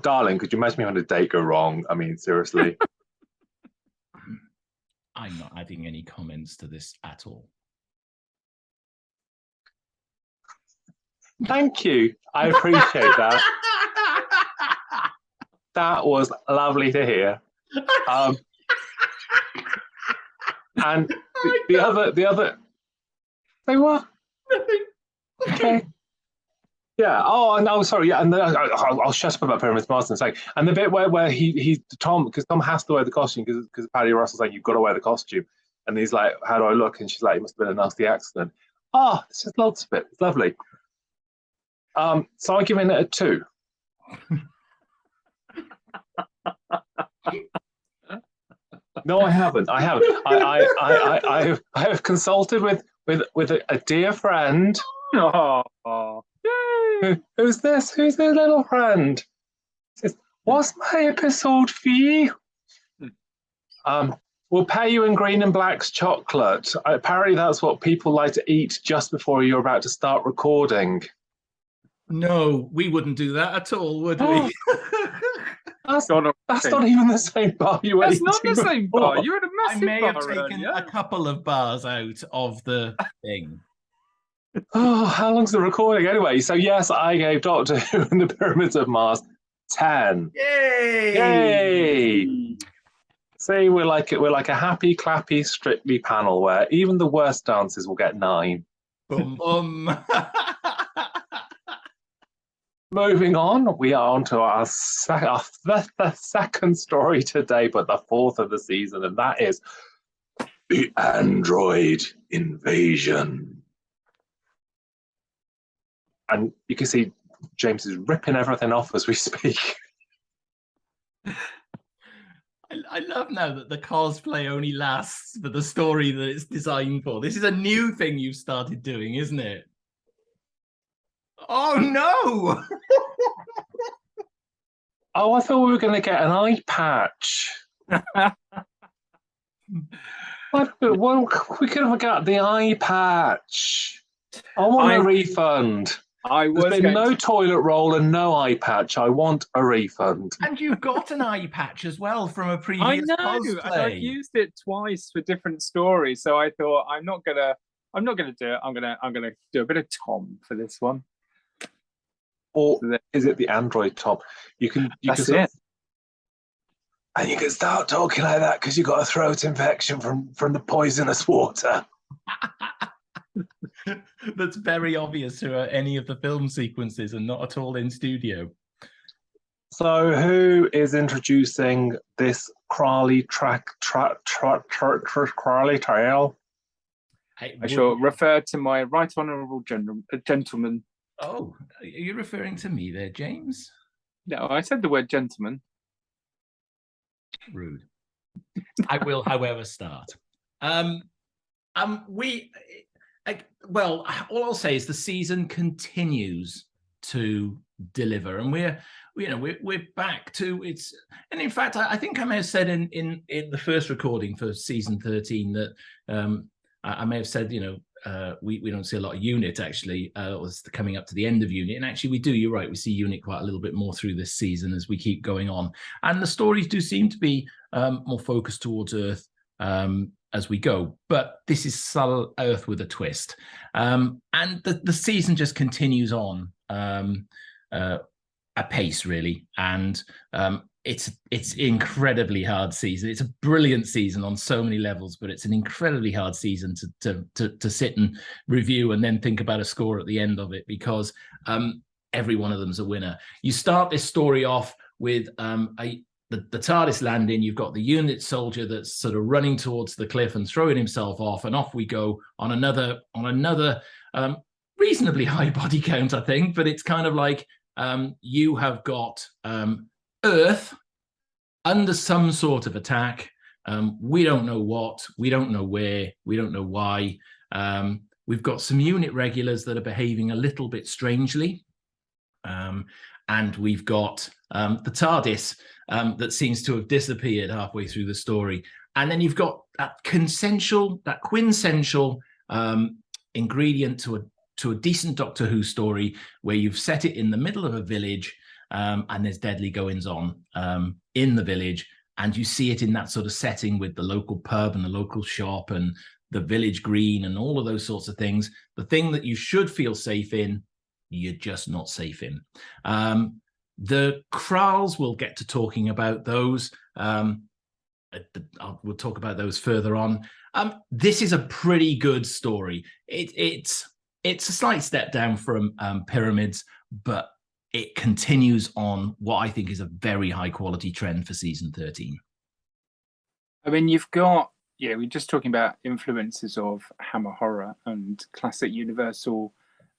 Darling, could you imagine me having a date go wrong? I mean, seriously. I'm not adding any comments to this at all. Thank you. I appreciate that. That was lovely to hear. And the other. Say what? Nothing. Okay. Yeah. Oh, no. Sorry. Yeah. And then I'll shut up about Pyramids Marsden in a second. And the bit where he Tom, because Tom has to wear the costume because Paddy Russell's like, you've got to wear the costume, and he's like, how do I look? And she's like, it must have been a nasty accident. Oh, it's just lots of it. It's lovely. So I'm giving it a 2. No, I haven't. I have consulted with a dear friend. Oh. Who's this? Who's this little friend? He says, what's my episode fee? We'll pay you in green and black's chocolate. Apparently that's what people like to eat just before you're about to start recording. No, we wouldn't do that at all, would we? That's not even the same bar you were That's not the same bar. You're at a massive bar. I may have taken a couple of bars out of the thing. Oh, how long's the recording anyway? So yes, I gave Doctor Who and the Pyramids of Mars 10. Yay! See, we're like a happy, clappy, strictly panel where even the worst dances will get 9. Moving on, we are on to our second story today, but the 4th of the season, and that is the android invasion. And you can see James is ripping everything off as we speak. I love now that the cosplay only lasts for the story that it's designed for. This is a new thing you've started doing, isn't it? Oh, no! Oh, I thought we were going to get an eye patch. We could have got the eye patch. I want a refund. There's been no toilet roll and no eye patch. I want a refund. And you've got an eye patch as well from a previous cosplay. I've used it twice for different stories, so I thought I'm not gonna do it. I'm gonna do a bit of Tom for this one. Or is it the android top? You can And you can start talking like that because you've got a throat infection from the poisonous water. That's very obvious throughout any of the film sequences and not at all in studio. So who is introducing this Crawley Crawley Trail? I shall refer to my right honourable gentleman. Oh, are you referring to me there, James? No, I said the word gentleman. Rude. I will, however, start. Well, all I'll say is the season continues to deliver, and we're back to its. And in fact, I think I may have said in the first recording for season 13 that I may have said, we don't see a lot of Unit actually. Was coming up to the end of Unit, and actually we do. You're right. We see Unit quite a little bit more through this season as we keep going on, and the stories do seem to be more focused towards Earth as we go. But this is subtle Earth with a twist, and the season just continues on a pace really, and it's incredibly hard season. It's a brilliant season on so many levels, but it's an incredibly hard season to sit and review and then think about a score at the end of it, because every one of them's a winner. You start this story off with the TARDIS landing. You've got the Unit soldier that's sort of running towards the cliff and throwing himself off, and off we go on another reasonably high body count, I think, but it's kind of like you have got Earth under some sort of attack. We don't know what, we don't know where, we don't know why. We've got some Unit regulars that are behaving a little bit strangely. And we've got the TARDIS that seems to have disappeared halfway through the story. And then you've got that quintessential ingredient to a decent Doctor Who story, where you've set it in the middle of a village, and there's deadly goings on in the village, and you see it in that sort of setting with the local pub and the local shop and the village green and all of those sorts of things. The thing that you should feel safe in, you're just not safe in. The Kralls, we'll get to talking about those. We'll talk about those further on. This is a pretty good story. It's a slight step down from Pyramids, but it continues on what I think is a very high quality trend for season 13. I mean, you've got, we're just talking about influences of Hammer horror and classic Universal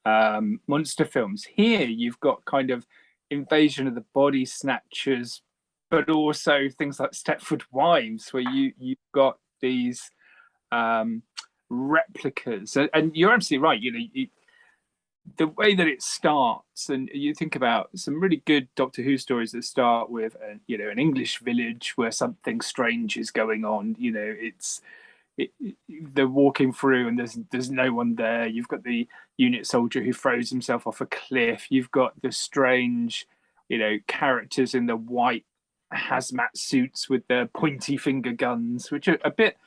monster films. Here you've got kind of Invasion of the Body Snatchers, but also things like Stepford Wives, where you've got these replicas. And you're absolutely right. The way that it starts, and you think about some really good Doctor Who stories that start with an English village where something strange is going on. They're walking through and there's no one there. You've got the Unit soldier who throws himself off a cliff. You've got the strange characters in the white hazmat suits with their pointy finger guns, which are a bit.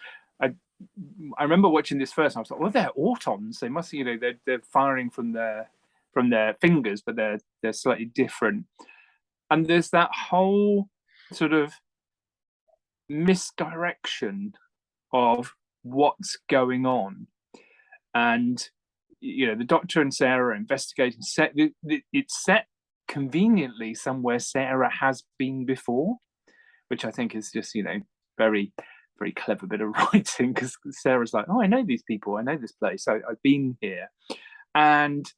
I remember watching this first, and I was like, "Well, they're Autons. They must, they're firing from their fingers, but they're slightly different." And there's that whole sort of misdirection of what's going on, and the Doctor and Sarah are investigating. It's set conveniently somewhere Sarah has been before, which I think is just very, very clever bit of writing, because Sarah's like, "Oh, I know these people, I know this place, I've been here." And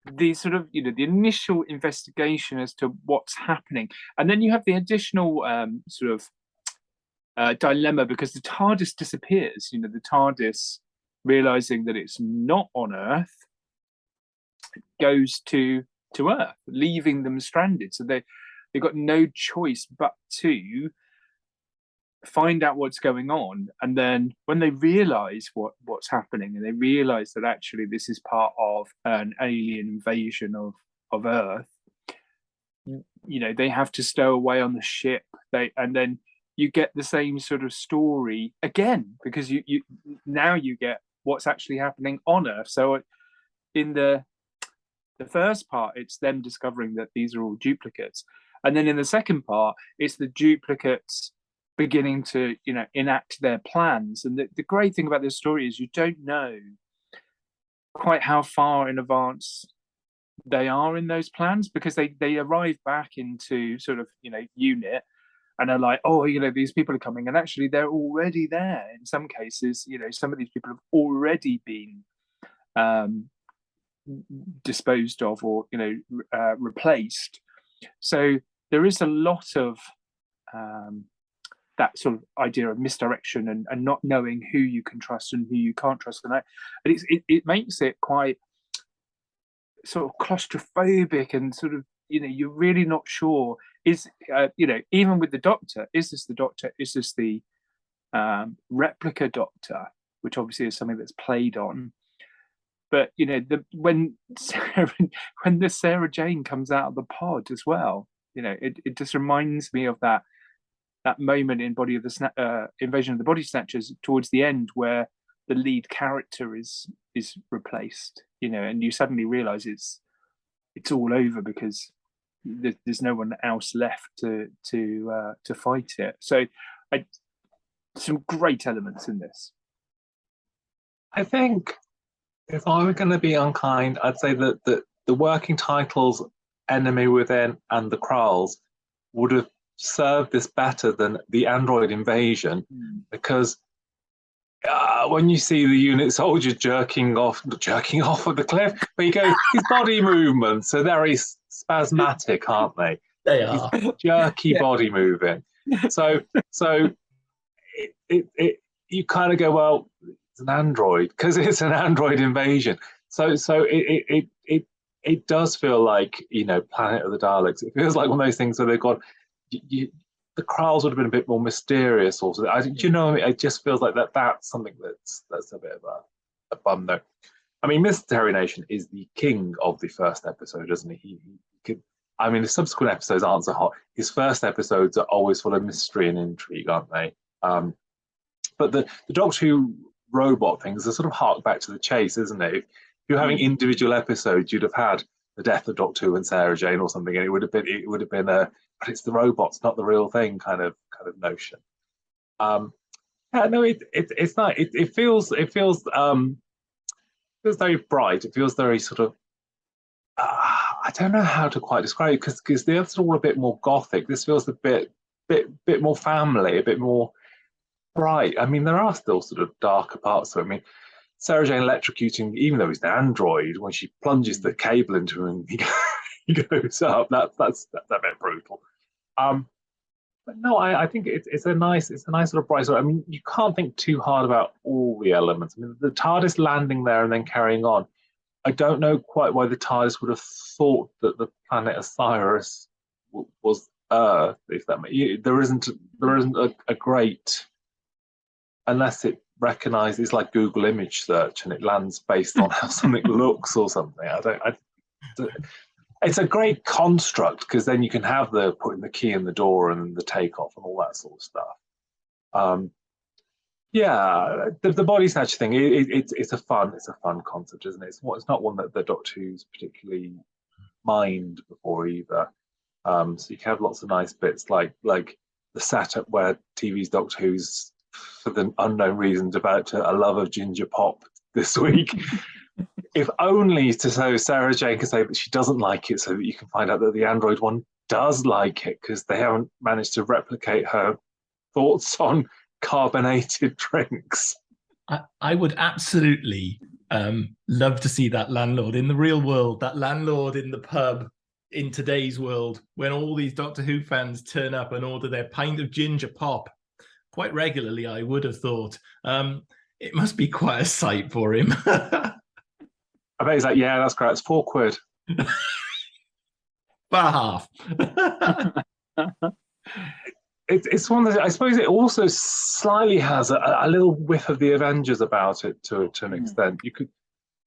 the sort of the initial investigation as to what's happening, and then you have the additional sort of dilemma, because the TARDIS disappears. The TARDIS, realizing that it's not on Earth, goes to Earth, leaving them stranded. So they've got no choice but to find out what's going on. And then when they realize what's happening, and they realize that actually this is part of an alien invasion of Earth, they have to stow away on the ship. And then you get the same sort of story again, because you now you get what's actually happening on Earth. So in the first part, it's them discovering that these are all duplicates. And then in the second part, it's the duplicates beginning to, enact their plans. And the great thing about this story is you don't know quite how far in advance they are in those plans, because they arrive back into sort of, unit, and are like, oh, these people are coming, and actually they're already there. In some cases, some of these people have already been disposed of, or replaced. So there is a lot of that sort of idea of misdirection and not knowing who you can trust and who you can't trust, and it makes it quite sort of claustrophobic, and sort of, you're really not sure, is even with the Doctor, is this the Doctor, is this the replica Doctor, which obviously is something that's played on. But when the Sarah Jane comes out of the pod as well, it just reminds me of that moment in Invasion of the Body Snatchers towards the end, where the lead character is replaced, and you suddenly realize it's all over, because there's no one else left to fight it. So some great elements in this. I think if I were going to be unkind, I'd say that the working titles Enemy Within and The Kralls would have served this better than The Android Invasion, because when you see the unit soldier jerking off of the cliff, but you go, his body movements are very spasmatic, aren't they? They are. His jerky body moving. So it you kind of go, well, it's an android, because it's an android invasion. So it does feel like, Planet of the Daleks. It feels like one of those things where they've got the Kralls would have been a bit more mysterious. Also, it just feels like that's something that's a bit of a bum though. I mean, Mr. Terry Nation is the king of the first episode, isn't he? The subsequent episodes aren't so hot. His first episodes are always full of mystery and intrigue, aren't they? But the Doctor Who robot things are sort of hark back to the chase, isn't it? If you're having individual episodes, you'd have had the death of Doctor Who and Sarah Jane or something, and it would have been a, but it's the robots, not the real thing kind of notion. It's not. It feels very bright. It feels very sort of. I don't know how to quite describe it, because the others are all a bit more gothic. This feels a bit more family, a bit more bright. I mean, there are still sort of darker parts to it. I mean, Sarah Jane electrocuting, even though he's an android, when she plunges the cable into him, he goes up. That's a bit brutal. But no, I think it's a nice sort of bright. I mean, you can't think too hard about all the elements. I mean, the TARDIS landing there and then carrying on. I don't know quite why the TARDIS would have thought that the planet Osiris was Earth. If that there isn't a great, unless it recognizes like Google image search and it lands based on how something looks or something. It's a great construct, because then you can have the putting the key in the door and the takeoff and all that sort of stuff. The body snatch thing. It's a fun concept, isn't it? It's not one that the Doctor Who's particularly mined before either. So you can have lots of nice bits like the setup where TV's Doctor Who's, for the unknown reason, developed a love of ginger pop this week. If only so Sarah Jane can say that she doesn't like it, so that you can find out that the android one does like it, because they haven't managed to replicate her thoughts on carbonated drinks. I would absolutely love to see that landlord in the real world, that landlord in the pub in today's world, when all these Doctor Who fans turn up and order their pint of ginger pop quite regularly. I would have thought it must be quite a sight for him. I bet he's like, yeah, that's correct. It's £4. About half. It's one that I suppose it also slightly has a little whiff of the Avengers about it to an extent.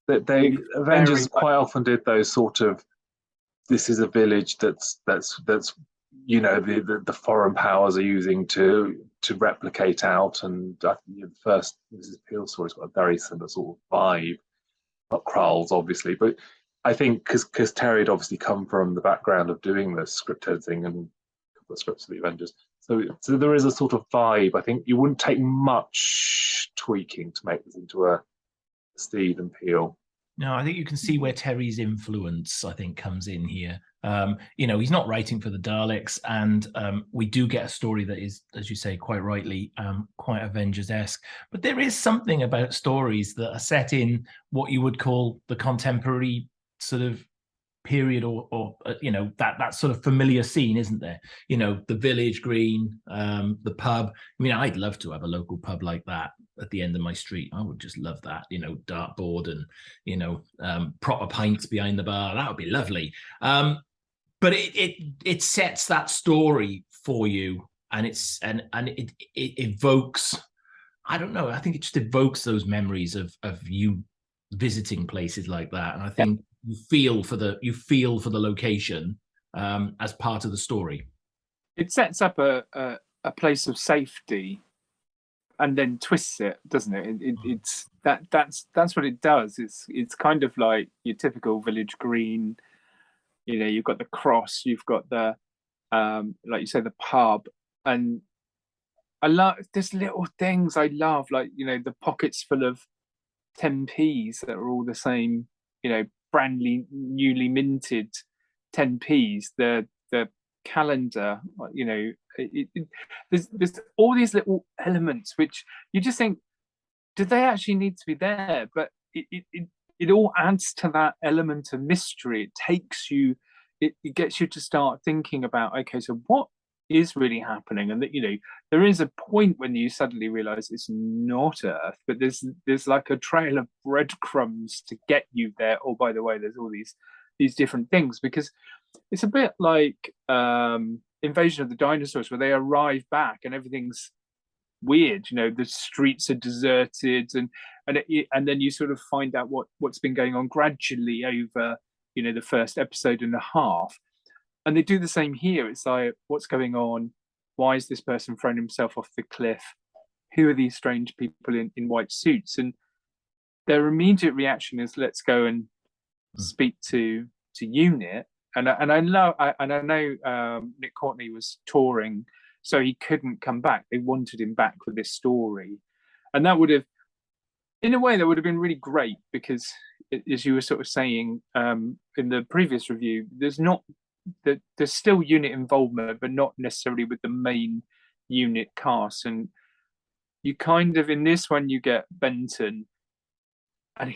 Avengers quite often did those sort of, this is a village that's the foreign powers are using to replicate out, and I think the first Mrs. Peel story's got a very similar sort of vibe. Not Kralls, obviously, but I think because Terry had obviously come from the background of doing the script editing and a couple of scripts for the Avengers, so there is a sort of vibe. I think you wouldn't take much tweaking to make this into a Stephen Peele. No, I think you can see where Terry's influence, I think, comes in here. He's not writing for the Daleks, and we do get a story that is, as you say, quite rightly, quite Avengers-esque. But there is something about stories that are set in what you would call the contemporary sort of period, or that sort of familiar scene, isn't there? The village green, the pub. I mean, I'd love to have a local pub like that at the end of my street. I would just love that, dartboard and proper pints behind the bar. That would be lovely. But it sets that story for you, and it evokes, I don't know, I think it just evokes those memories of you visiting places like that. And I think you feel for the location as part of the story. It sets up a place of safety and then twists it, doesn't it? That's what it does. It's kind of like your typical village green. You've got the cross, you've got the like you say, the pub, and I love there's little things I love, like the pockets full of 10p's that are all the same, brandly newly minted 10p's, the calendar, there's all these little elements which you just think, did they actually need to be there? But it all adds to that element of mystery. It takes you, it gets you to start thinking about, okay, so what is really happening? And that there is a point when you suddenly realize it's not Earth, but there's like a trail of breadcrumbs to get you there. Oh, by the way, there's all these different things, because it's a bit like Invasion of the Dinosaurs, where they arrive back and everything's weird. The streets are deserted, and then you sort of find out what's been going on gradually over the first episode and a half. And they do the same here. It's like, what's going on? Why is this person throwing himself off the cliff? Who are these strange people in white suits? And their immediate reaction is, let's go and speak to UNIT. And I know Nick Courtney was touring, so he couldn't come back. They wanted him back for this story, and that would have, in a way, that would have been really great, because, as you were sort of saying in the previous review, there's still UNIT involvement, but not necessarily with the main UNIT cast. And you kind of, in this one, you get Benton, and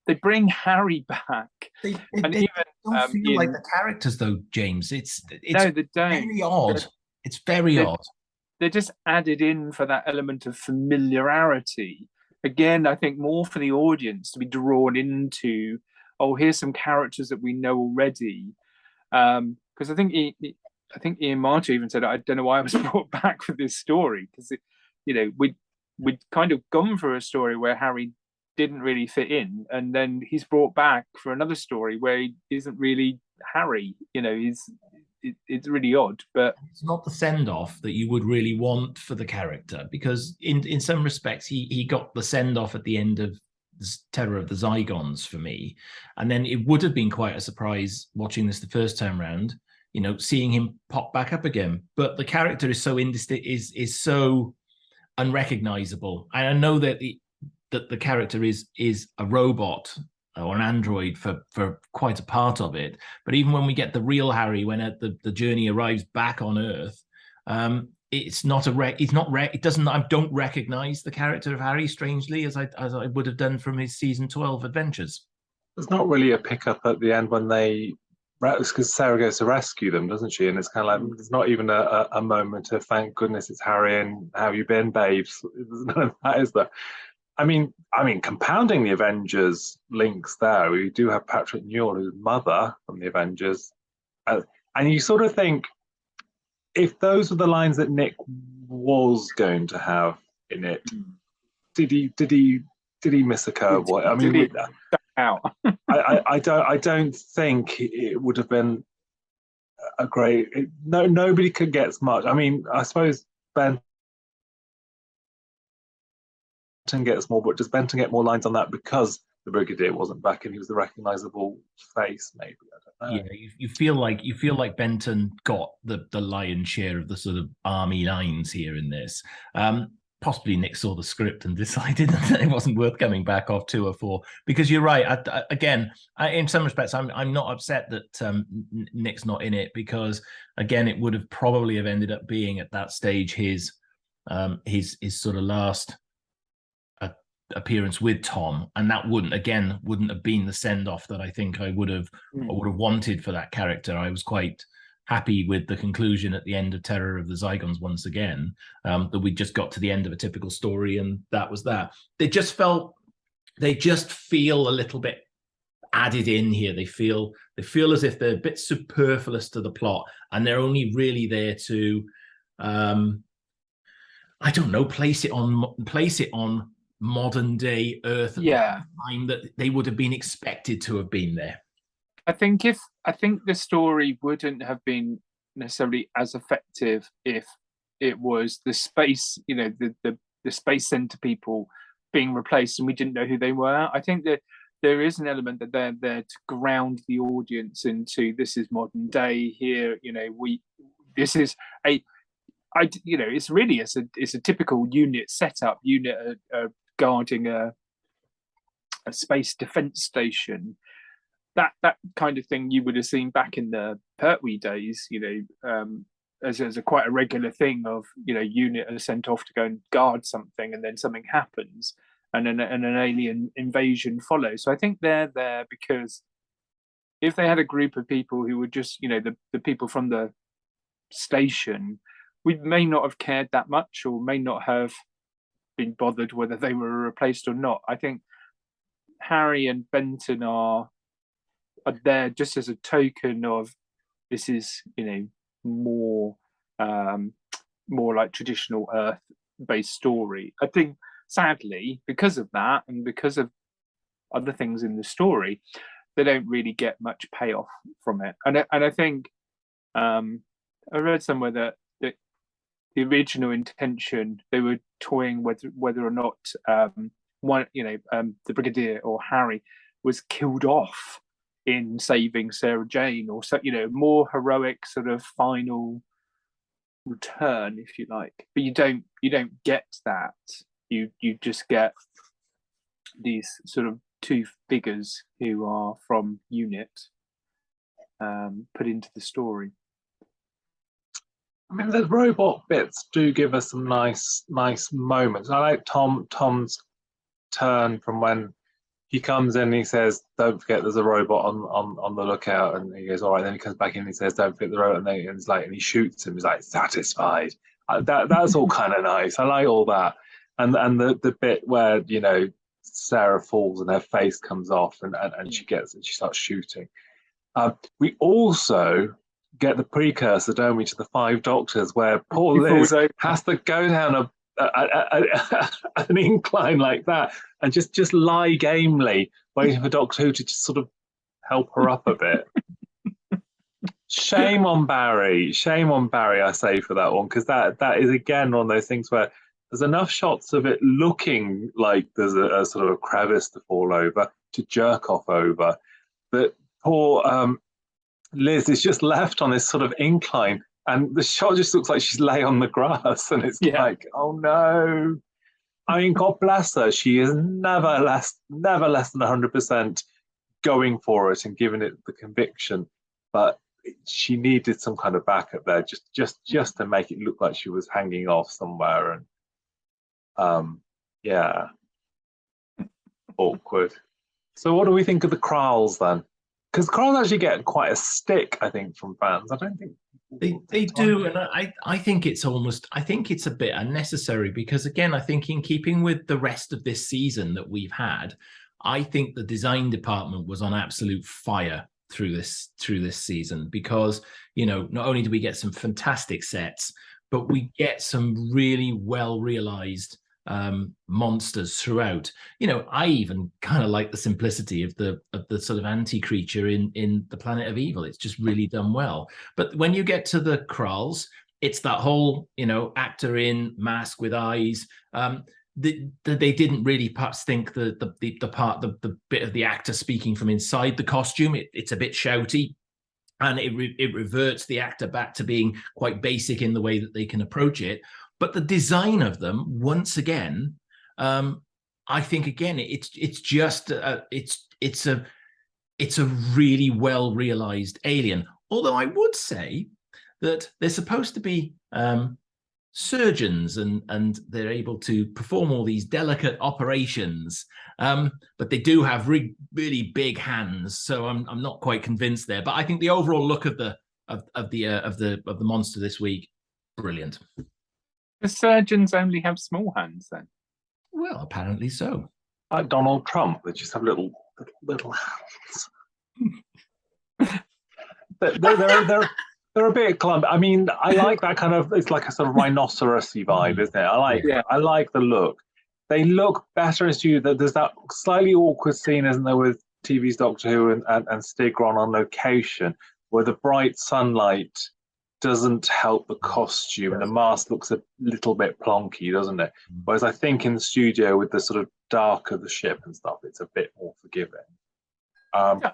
they bring Harry back. They don't feel like the characters, though, James. It's no, they don't. Very odd. It's very odd. They're just added in for that element of familiarity. Again, I think more for the audience to be drawn into, oh, here's some characters that we know already. Because I think Ian Marter even said, I don't know why I was brought back for this story, because we'd kind of gone for a story where Harry didn't really fit in, and then he's brought back for another story where he isn't really Harry. It's really odd, but it's not the send-off that you would really want for the character, because in some respects he got the send-off at the end of Terror of the Zygons for me, and then it would have been quite a surprise watching this the first time round, seeing him pop back up again. But the character is so is so unrecognizable, and I know that the character is a robot or an android for quite a part of it. But even when we get the real Harry, when the journey arrives back on Earth, it's not I don't recognize the character of Harry, strangely, as I would have done from his season 12 adventures. There's not really a pickup at the end when because Sarah goes to rescue them, doesn't she? And it's kind of like, there's not even a moment of, thank goodness it's Harry and how you been, babes? There's none of that, is there? I mean, compounding the Avengers links there, we do have Patrick Newell, who's mother from the Avengers, and you sort of think, if those were the lines that Nick was going to have in it, did he miss a curveball? I mean, I don't think it would have been a great. Nobody could get as much. I mean, I suppose Benton gets more, but does Benton get more lines on that because the Brigadier wasn't back and he was the recognisable face. Maybe, I don't know. Yeah, you feel like Benton got the lion's share of the sort of army lines here in this. Possibly Nick saw the script and decided that it wasn't worth coming back off 2 or 4, because you're right. In some respects, I'm not upset that Nick's not in it, because again, it would have probably have ended up being at that stage his sort of last appearance with Tom, and that wouldn't have been the send off that I think I would have wanted for that character. I was quite happy with the conclusion at the end of Terror of the Zygons once again, that we just got to the end of a typical story and that was that. They just feel a little bit added in here. They feel as if they're a bit superfluous to the plot, and they're only really there to I don't know, place it on modern day Earth at the time that they would have been expected to have been there. I think the story wouldn't have been necessarily as effective if it was the space, the space center people being replaced and we didn't know who they were. I think that there is an element that they're there to ground the audience into, this is modern day here. It's a typical unit setup, guarding a space defense station. That kind of thing you would have seen back in the Pertwee days, as a quite a regular thing of, unit are sent off to go and guard something, and then something happens, and an alien invasion follows. So I think they're there because if they had a group of people who were just, the people from the station, we may not have cared that much, or may not have been bothered whether they were replaced or not. I think Harry and Benton are there just as a token of, this is more like traditional Earth-based story. I think sadly, because of that and because of other things in the story, they don't really get much payoff from it. And I think I read somewhere that the original intention, they were toying whether or not the Brigadier or Harry was killed off in saving Sarah Jane, or so, more heroic sort of final return, if you like. But you don't get that. You just get these sort of two figures who are from UNIT put into the story. I mean, the robot bits do give us some nice moments. I like Tom's turn from when he comes in and he says, "Don't forget, there's a robot on the lookout," and he goes, "All right." Then he comes back in and he says, "Don't forget the robot," and he shoots him. He's like, satisfied. That's all kind of nice. I like all that, and the bit where Sarah falls and her face comes off and she starts shooting. We also get the precursor, don't we, to the Five Doctors, where poor Liz has to go down an incline like that and just lie gamely, waiting for Doctor Who to just sort of help her up a bit. Shame on Barry, I say, for that one, because that is again one of those things where there's enough shots of it looking like there's a sort of a crevice to fall over, to jerk off over, that poor Liz is just left on this sort of incline, and the shot just looks like she's lay on the grass, and it's like, oh no. I mean, God bless her. She is never less than 100% going for it and giving it the conviction, but she needed some kind of backup there, just to make it look like she was hanging off somewhere, and awkward. So, what do we think of the Kralls then? Because Kralls actually get quite a stick, I think, from fans. I don't think they do, and I think it's a bit unnecessary, because again, I think in keeping with the rest of this season that we've had, I think the design department was on absolute fire through this season, because not only do we get some fantastic sets, but we get some really well realized monsters throughout. I even kind of like the simplicity of the sort of anti-creature in the Planet of Evil. It's just really done well. But when you get to the Kralls, it's that whole actor in mask with eyes. they didn't really perhaps think the bit of the actor speaking from inside the costume. It's a bit shouty, and it reverts the actor back to being quite basic in the way that they can approach it. But the design of them, once again, I think again it's a really well realized alien. Although I would say that they're supposed to be surgeons and they're able to perform all these delicate operations, but they do have really big hands. So I'm not quite convinced there. But I think the overall look of the monster this week, brilliant. The surgeons only have small hands then. Well, apparently so. Like Donald Trump, they just have little hands. They're a bit clumsy. I mean, I like that kind of. It's like a sort of rhinoceros-y vibe, isn't it? I like the look. They look better as you. There's that slightly awkward scene, isn't there, with TV's Doctor Who and Stigron on location, where the bright sunlight doesn't help the costume, and the mask looks a little bit plonky, doesn't it? Whereas I think in the studio, with the sort of dark of the ship and stuff, it's a bit more forgiving. I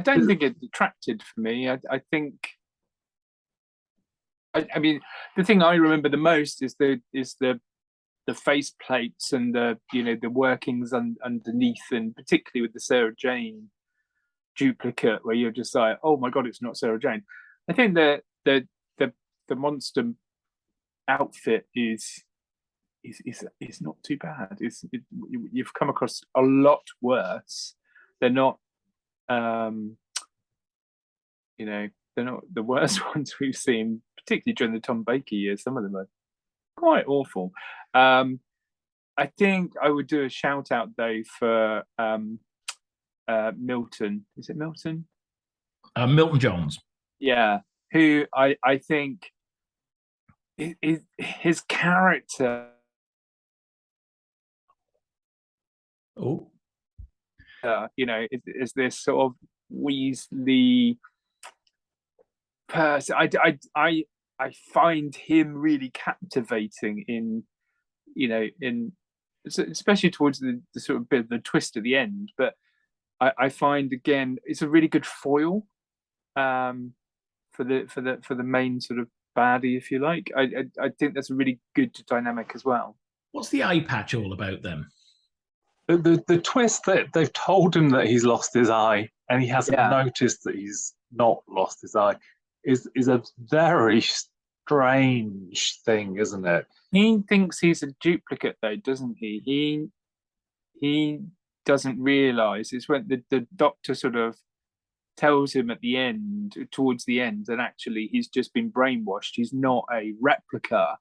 don't think it detracted for me. I think. I mean, the thing I remember the most is the face plates and the workings underneath, and particularly with the Sarah Jane duplicate, where you're just like, oh my god, it's not Sarah Jane. I think the monster outfit is not too bad. You've come across a lot worse. They're not, they're not the worst ones we've seen, particularly during the Tom Baker years. Some of them are quite awful. I think I would do a shout out though for Milton. Is it Milton? Milton Jones. Yeah, who I think his character. Oh. Is this sort of Weasley person. I find him really captivating in especially towards the sort of bit of the twist at the end. But I find again it's a really good foil for the main sort of baddie, if you like. I think that's a really good dynamic as well. What's the eye patch all about then? The twist that they've told him that he's lost his eye and he hasn't noticed that he's not lost his eye is a very strange thing, isn't it? He thinks he's a duplicate though, doesn't he? He doesn't realise. It's when the doctor sort of tells him at the end, towards the end, that actually he's just been brainwashed. He's not a replica.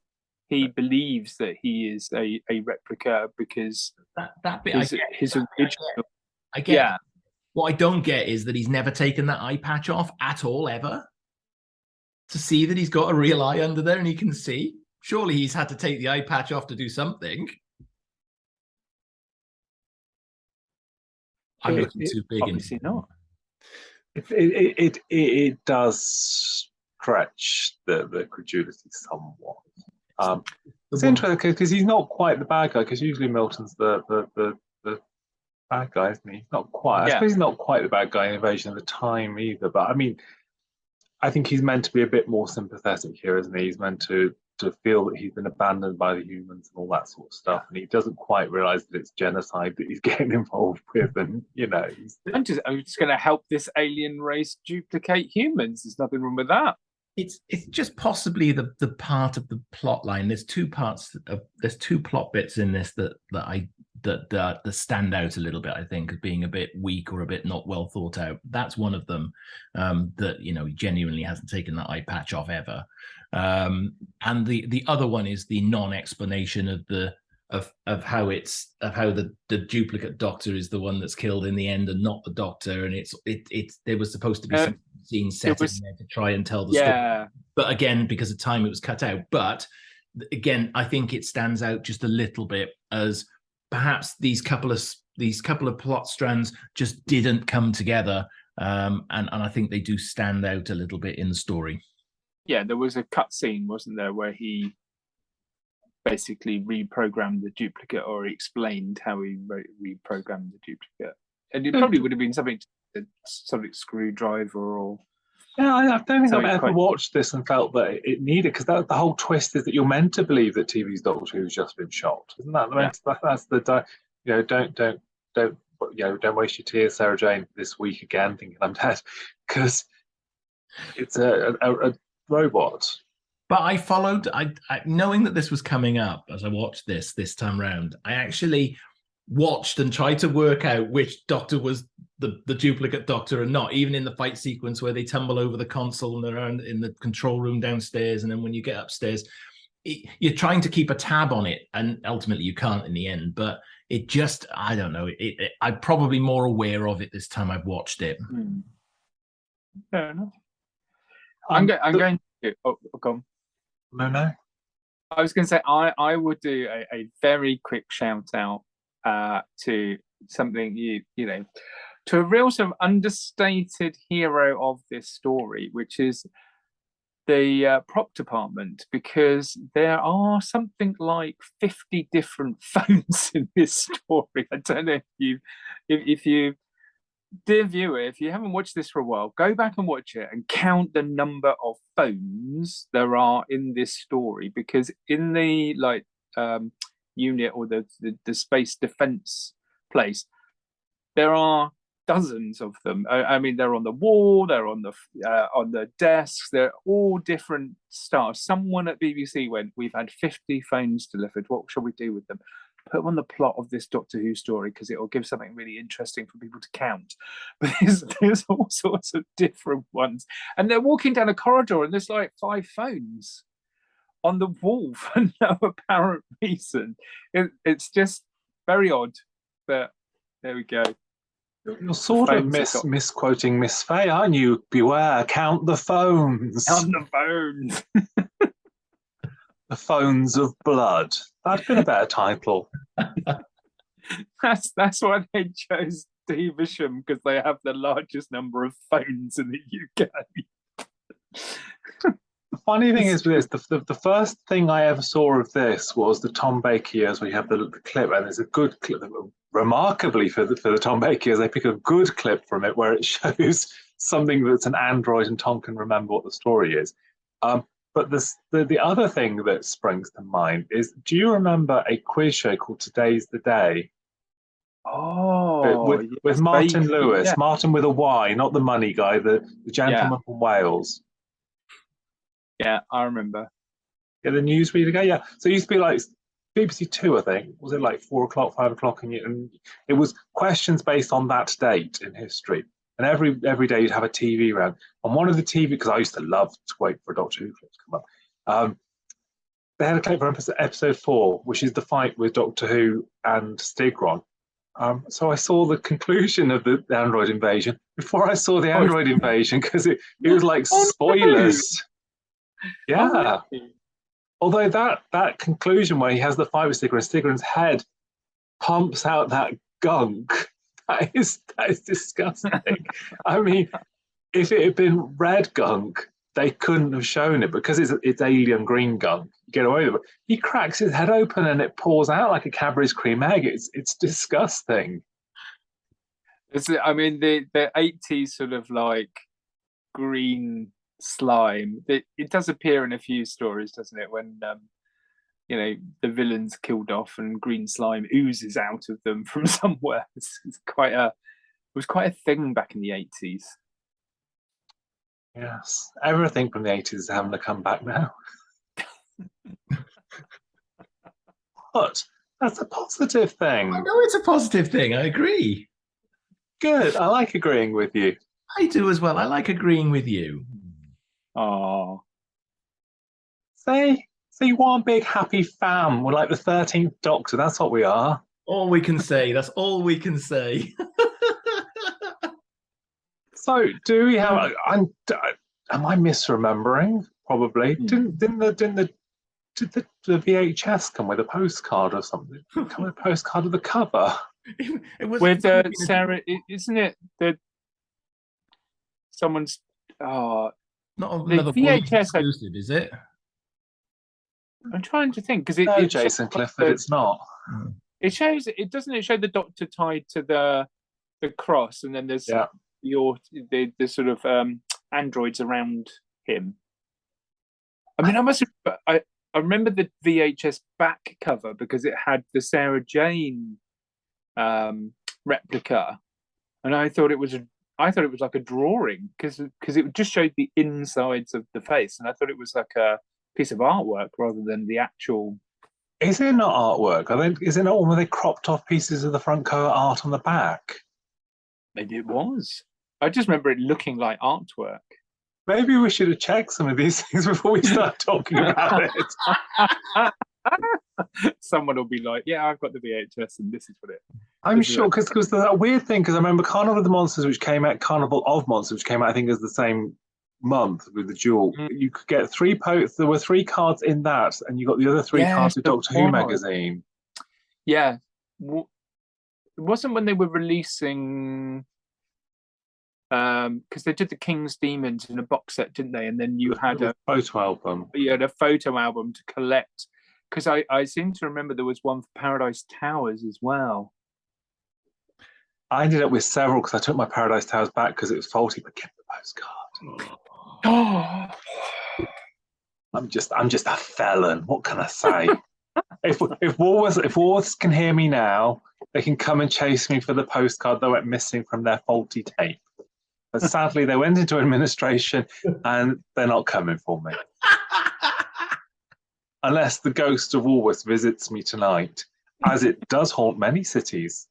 He believes that he is a replica because that bit his original. I get. Yeah. What I don't get is that he's never taken that eye patch off at all, ever. To see that he's got a real eye under there and he can see. Surely he's had to take the eye patch off to do something. I'm looking too big. Obviously not. It does stretch the credulity somewhat. It's interesting because he's not quite the bad guy, because usually Milton's the bad guy, isn't he? Not quite. I suppose he's not quite the bad guy in Invasion of the Time either. But I mean, I think he's meant to be a bit more sympathetic here, isn't he? He's meant to feel that he's been abandoned by the humans and all that sort of stuff, and he doesn't quite realise that it's genocide that he's getting involved with, and I'm just going to help this alien race duplicate humans. There's nothing wrong with that. It's just possibly the part of the plot line. There's two plot bits in this that stand out a little bit, I think, as being a bit weak or a bit not well thought out. That's one of them, that he genuinely hasn't taken that eye patch off ever. And the other one is the non-explanation of how the duplicate doctor is the one that's killed in the end and not the doctor, and it's there was supposed to be some scene set in there to try and tell the story, but again, because of time, it was cut out. But again, I think it stands out just a little bit as perhaps these couple of plot strands just didn't come together, and I think they do stand out a little bit in the story. Yeah, there was a cut scene, wasn't there, where he basically reprogrammed the duplicate, or he explained how he reprogrammed the duplicate. And it probably would have been something screwdriver or. Yeah, I don't think So I've ever watched this and felt that it needed, because the whole twist is that you're meant to believe that TV's Doctor Who's just been shot, isn't that? That's the don't waste your tears, Sarah Jane, this week again thinking I'm dead, because it's a robot. But I followed, I knowing that this was coming up as I watched this time round, I actually watched and tried to work out which Doctor was the duplicate Doctor and not, even in the fight sequence where they tumble over the console and they're in the control room downstairs, and then when you get upstairs, you're trying to keep a tab on it, and ultimately you can't in the end. But it just, I don't know, I'm probably more aware of it this time I've watched it. Fair enough. I'm going to go on. No. I was going to say I would do a very quick shout out to something you know, to a real sort of understated hero of this story, which is the prop department, because there are something like 50 different phones in this story. I don't know if you, dear viewer, if you haven't watched this for a while, go back and watch it and count the number of phones there are in this story, because in the unit or the space defense place, there are dozens of them. I mean, they're on the wall, they're on the desks, they're all different stars. Someone at BBC went, "We've had 50 phones delivered. What shall we do with them? Put them on the plot of this Doctor Who story, because it will give something really interesting for people to count." But there's all sorts of different ones, and they're walking down a corridor, and there's like 5 phones on the wall for no apparent reason. It's just very odd, but there we go. You're sort of misquoting Miss Fay, aren't you? Beware, count the phones. Count the phones. The phones of blood. That'd been a better title. That's why they chose Devasham, because they have the largest number of phones in the UK. The funny thing is with this, the first thing I ever saw of this was the Tom Baker years, where you have the clip, and there's a good clip. Remarkably for the Tom Baker years, they pick a good clip from it where it shows something that's an android and Tom can remember what the story is. But the other thing that springs to mind is, do you remember a quiz show called Today's the Day? Oh, with Martin Baker, Lewis, yeah. Martin with a Y, not the money guy, the gentleman from Wales. Yeah, I remember. Yeah, the newsreader guy. Yeah, so it used to be like BBC Two, I think. Was it like 4 o'clock, 5 o'clock? And it was questions based on that date in history. And every day you'd have a TV round. On one of the TV, because I used to love to wait for a Doctor Who clip to come up. They had a clip for episode 4, which is the fight with Doctor Who and Stigron. So I saw the conclusion of the android invasion before I saw the android invasion, because it was like spoilers. Yeah. Oh, Although that conclusion where he has the fight with Stigron, Stigron's head pumps out that gunk, that is disgusting. I mean, if it had been red gunk, they couldn't have shown it, because it's alien green gunk. You get away with it. He cracks his head open and it pours out like a Cadbury's cream egg. It's disgusting. I mean, the 80s sort of like green slime. It does appear in a few stories, doesn't it? When the villain's killed off and green slime oozes out of them from somewhere. It was quite a thing back in the 80s. Yes, everything from the 80s is having to come back now. But that's a positive thing. I know it's a positive thing. I agree. Good. I like agreeing with you. I do as well. I like agreeing with you. Oh, See, one big happy fam. We're like the 13th Doctor. That's what we are. All we can say. That's all we can say. So, do we have? Am I misremembering? Probably. Didn't the VHS come with a postcard or something? Come with a postcard of the cover. It was with Sarah, isn't it that someone's? Not the another VHS exclusive, is it? I'm trying to think because it, No, it Jason shows Clifford, it's not. it shows it doesn't it show the Doctor tied to the cross, and then there's Yeah. the sort of androids around him. I mean, I remember the VHS back cover because it had the Sarah Jane replica, and I thought it was like a drawing because it just showed the insides of the face, and I thought it was like a piece of artwork rather than the actual. Is it not artwork? Is it not one where they cropped off pieces of the front cover art on the back? Maybe it was. I just remember it looking like artwork. Maybe we should have checked some of these things before we start talking about it. Someone will be like, "Yeah, I've got the VHS, and this is what it." I'm sure because there's that weird thing. Because I remember Carnival of the Monsters, which came out, Carnival of Monsters, which came out, I think, as the same month with the duel. You could get there were 3 cards in that, and you got the other 3 cards with Doctor Who magazine. Yeah, it wasn't when they were releasing. Because they did the King's Demons in a box set, didn't they? And then you had a photo album. You had a photo album to collect. Because I seem to remember there was one for Paradise Towers as well. I ended up with several because I took my Paradise Towers back because it was faulty, but kept the postcard. Oh, I'm just a felon. What can I say? if Woolworths can hear me now, they can come and chase me for the postcard that went missing from their faulty tape. But sadly, they went into administration and they're not coming for me. Unless the ghost of Woolworths visits me tonight, as it does haunt many cities.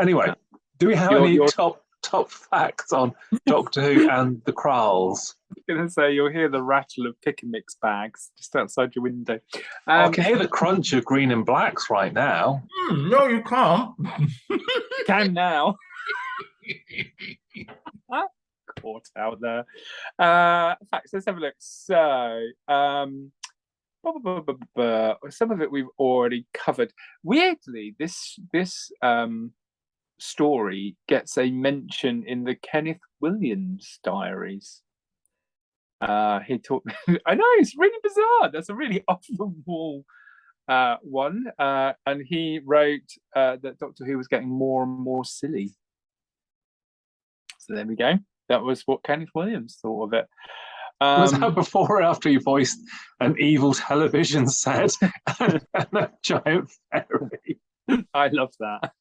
Anyway, do we have any top facts on Doctor Who and the Kralls? I was going to say, you'll hear the rattle of pick and mix bags just outside your window. I can hear the crunch of green and blacks right now. No, you can't. Can now. Caught out there. Facts, let's have a look. So, some of it we've already covered. Weirdly, this story gets a mention in the Kenneth Williams diaries. He talked. I know, it's really bizarre. That's a really off the wall one, and he wrote that Doctor Who was getting more and more silly. So there we go. That was what Kenneth Williams thought of it. Was that before or after you voiced an evil television set and a giant fairy? I love that.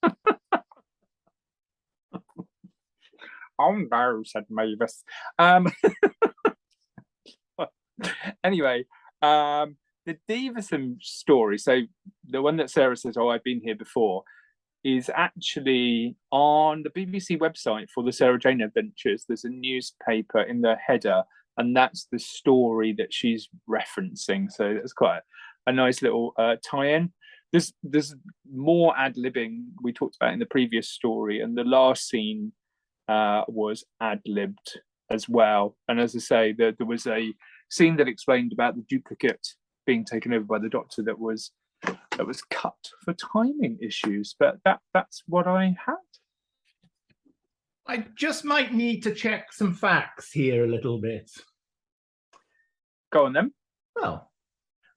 Oh no, said Mavis. Anyway, the Davison story, so the one that Sarah says, "Oh, I've been here before," is actually on the BBC website for the Sarah Jane Adventures. There's a newspaper in the header, and that's the story that she's referencing. So that's quite a nice little tie-in. There's more ad-libbing we talked about in the previous story, and the last scene was ad-libbed as well. And as I say, there was a scene that explained about the duplicate being taken over by the Doctor that was cut for timing issues, but that's what I had. I just might need to check some facts here a little bit. Go on then. Well,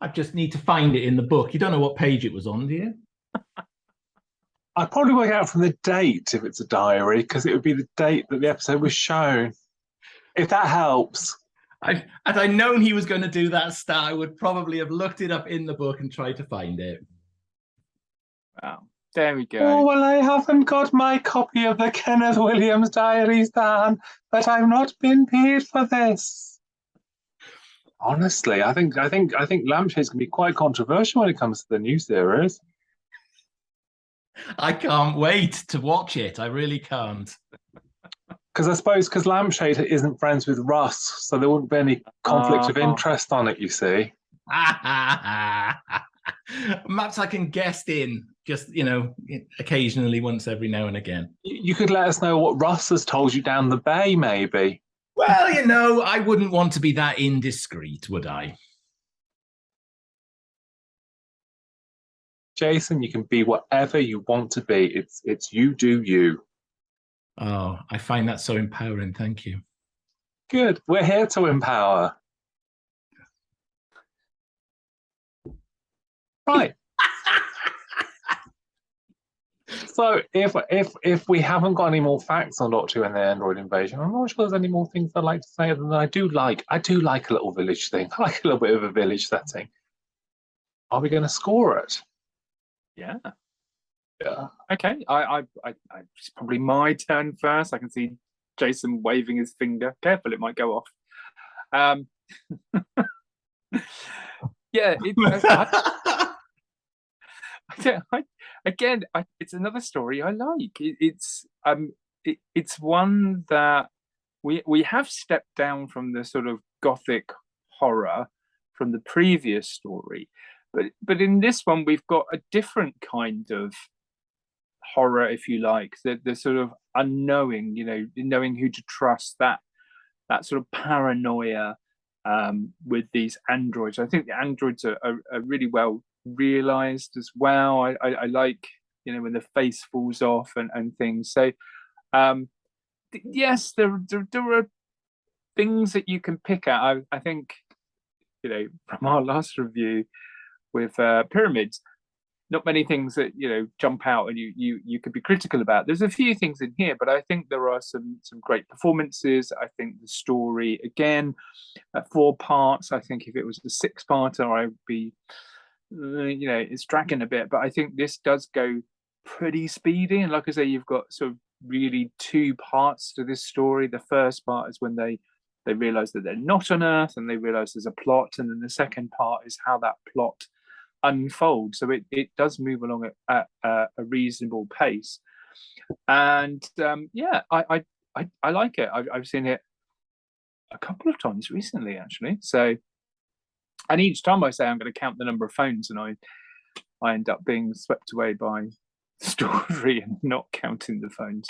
I just need to find it in the book. You don't know what page it was on, do you? I'd probably work out from the date if it's a diary, because it would be the date that the episode was shown. If that helps. Had I known he was going to do that stat, I would probably have looked it up in the book and tried to find it. Wow. There we go. Oh, well, I haven't got my copy of the Kenneth Williams diaries, Dan, but I've not been paid for this. Honestly, I think Lampshade's going to be quite controversial when it comes to the new series. I can't wait to watch it. I really can't. Because I suppose because Lampshade isn't friends with Russ, so there wouldn't be any conflict of interest on it, you see. Perhaps I can guest in, just, occasionally, once every now and again. You could let us know what Russ has told you down the bay, maybe. Well, I wouldn't want to be that indiscreet, would I? Jason, you can be whatever you want to be. It's you do you. Oh, I find that so empowering. Thank you. Good. We're here to empower. Right. So if we haven't got any more facts on Doctor Who and the Android invasion, I'm not sure there's any more things I'd like to say other than I do like a little village thing. I like a little bit of a village setting. Are we going to score it? Yeah. Yeah. Okay. It's probably my turn first. I can see Jason waving his finger. Careful, it might go off. Yeah. It's another story I like. It's one that we have stepped down from the sort of gothic horror from the previous story, but in this one we've got a different kind of horror, if you like, the sort of unknowing, knowing who to trust, that sort of paranoia with these androids. I think the androids are really well realized as well. I like, when the face falls off and things. So yes, there are things that you can pick at. I think, from our last review with Pyramids, not many things that jump out and you could be critical about. There's a few things in here, but I think there are some great performances. I think the story, again, 4 parts. I think if it was a 6-parter, I would be, it's dragging a bit. But I think this does go pretty speedy. And like I say, you've got sort of really 2 parts to this story. The first part is when they realize that they're not on Earth and they realize there's a plot, and then the second part is how that plot unfold. So it does move along at a reasonable pace, and I like it. I've seen it a couple of times recently, actually. So, and each time I say I'm going to count the number of phones, and I end up being swept away by the story and not counting the phones.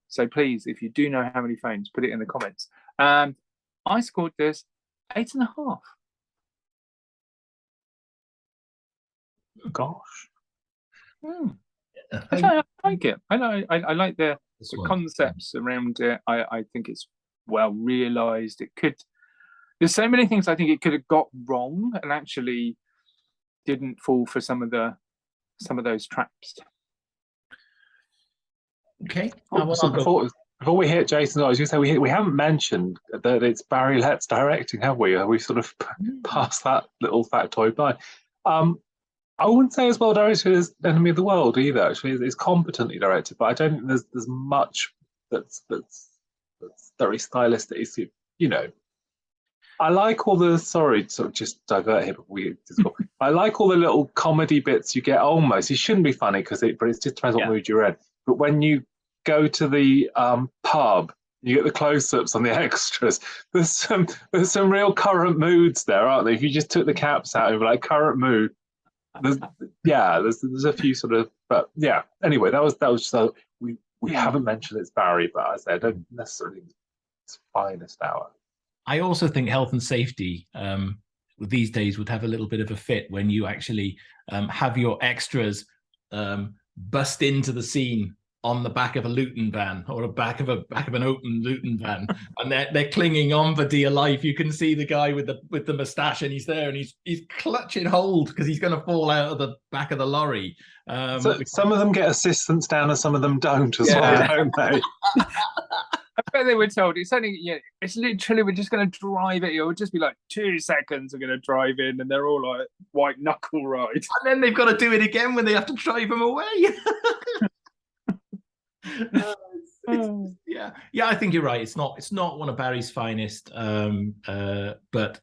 So please, if you do know how many phones, put it in the comments. I scored this 8.5. Gosh. I like it. I like the concepts around it. I think it's well realized. There's so many things I think it could have got wrong and actually didn't fall for some of those traps. Okay. So before we hit Jason, I was going to say we haven't mentioned that it's Barry Letts directing, have we? We sort of passed that little factoid by. I wouldn't say as well directed as Enemy of the World either. Actually, it's competently directed, but I don't think there's much that's very stylistic. I like all the sort of just divert here, but I like all the little comedy bits you get. Almost it shouldn't be funny but it just depends what mood you're in. But when you go to the pub, you get the close-ups on the extras. There's some real current moods there, aren't there? If you just took the caps out and were like current mood. There's a few sort of, but yeah. Anyway, that was so we haven't mentioned it's Barry, but as I don't necessarily think it's finest hour. I also think health and safety these days would have a little bit of a fit when you actually have your extras bust into the scene on the back of a Luton van or back of an open Luton van, and they're clinging on for dear life. You can see the guy with the moustache, and he's there, and he's clutching hold because he's going to fall out of the back of the lorry. So some of them get assistance down, and some of them don't as well, don't they? I bet they were told it's literally we're just going to drive it. It'll just be like 2 seconds. We're going to drive in, and they're all like white knuckle ride, and then they've got to do it again when they have to drive them away. I think you're right. It's not one of Barry's finest, but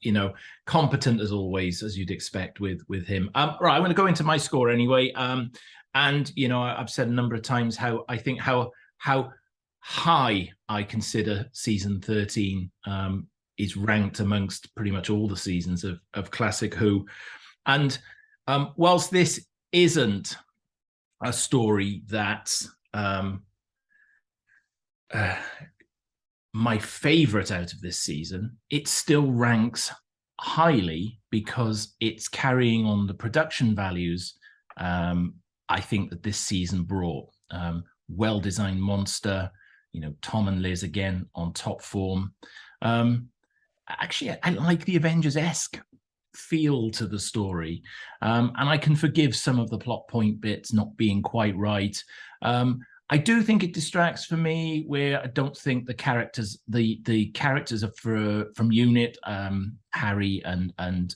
competent as always, as you'd expect with him. Right, I'm going to go into my score anyway. And I've said a number of times how I think how high I consider season 13 is ranked amongst pretty much all the seasons of Classic Who. And whilst this isn't a story that's my favorite out of this season, it still ranks highly because it's carrying on the production values I think that this season brought. Well-designed monster, Tom and Liz again on top form. Actually, I like the Avengers-esque feel to the story. And I can forgive some of the plot point bits not being quite right. I do think it distracts for me, where I don't think the characters are from Unit, Harry and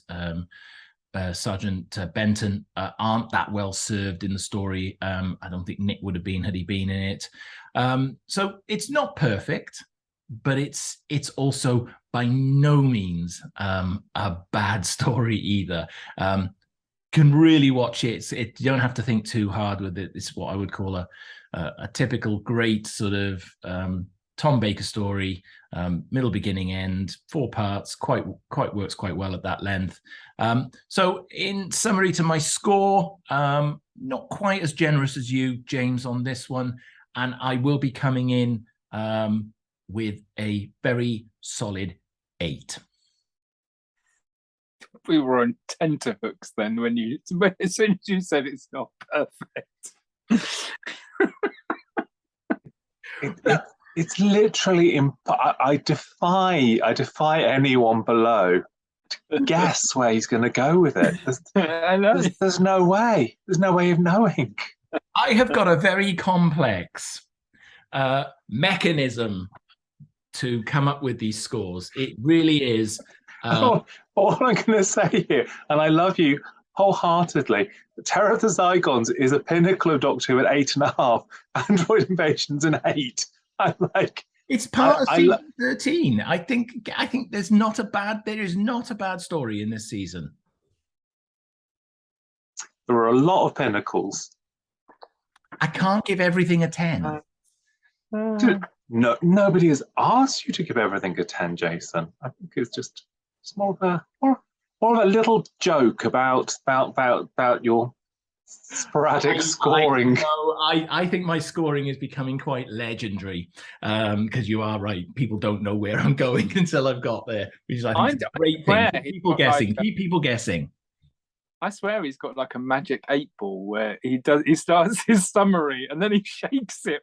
Sergeant Benton aren't that well served in the story. I don't think Nick would have been had he been in it. So it's not perfect, but it's also by no means a bad story either. Can really watch it. You don't have to think too hard with it. It's what I would call a typical great sort of Tom Baker story, middle, beginning, end, 4 parts, quite works quite well at that length. So in summary to my score, not quite as generous as you, James, on this one, and I will be coming in with a very solid 8. We were on tenterhooks then as soon as you said it's not perfect. It's literally I defy anyone below to guess where he's going to go with it. There's no way. There's no way of knowing. I have got a very complex mechanism to come up with these scores. It really is. All I'm going to say here, and I love you wholeheartedly, Terror of the Zygons is a pinnacle of Doctor Who at 8.5. Android Invasion's an 8. I'm like, it's part of season 13. I think there is not a bad story in this season. There are a lot of pinnacles. I can't give everything a 10. No, nobody has asked you to give everything a 10, Jason. I think it's more of a little joke about your sporadic scoring. I think my scoring is becoming quite legendary, because you are right. People don't know where I'm going until I've got there, which I think is a great thing. Keep people guessing. I swear he's got like a magic 8-ball where he starts his summary and then he shakes it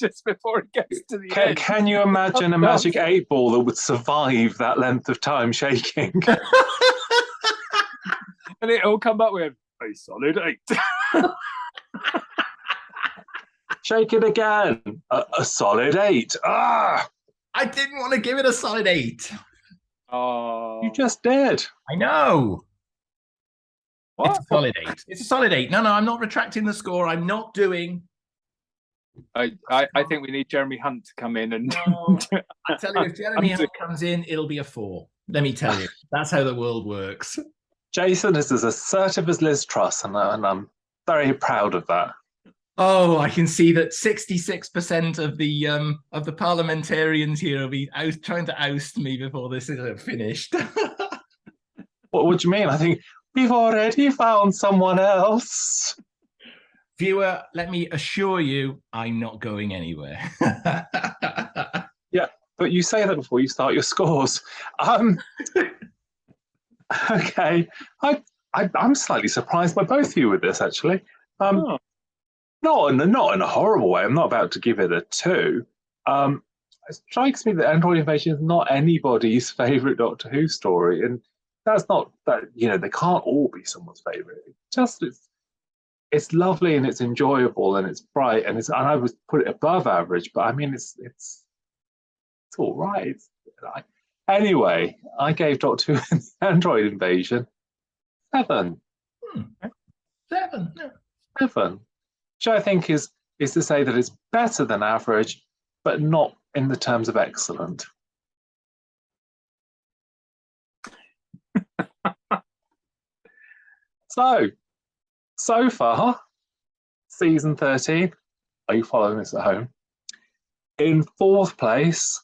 just before he gets to the end. Can you imagine a magic 8-ball that would survive that length of time shaking? And it'll come up with a solid 8. Shake it again. A solid 8. Ah! I didn't want to give it a solid 8. Oh, you just did. I know. What? It's a solid 8. It's a solid 8. No, I'm not retracting the score. I'm not doing. I think we need Jeremy Hunt to come in and. No, I tell you, if Jeremy Hunt comes in, it'll be a 4. Let me tell you, that's how the world works. Jason is as assertive as Liz Truss, and I'm very proud of that. Oh, I can see that 66% of the parliamentarians here will be trying to oust me before this is finished. What do you mean? I think we've already found someone else. Viewer, let me assure you, I'm not going anywhere. Yeah, but you say that before you start your scores. Okay, I'm slightly surprised by both of you with this, actually. Not in a horrible way. I'm not about to give it a 2. It strikes me that Android Invasion is not anybody's favourite Doctor Who story, and that's not that, they can't all be someone's favourite. It's lovely and it's enjoyable and it's bright and I would put it above average, but I mean it's all right. Anyway, I gave Doctor Who and the Android Invasion 7. 7. 7. Which I think is to say that it's better than average, but not in the terms of excellent. So far, season 13, are you following this at home? In 4th place,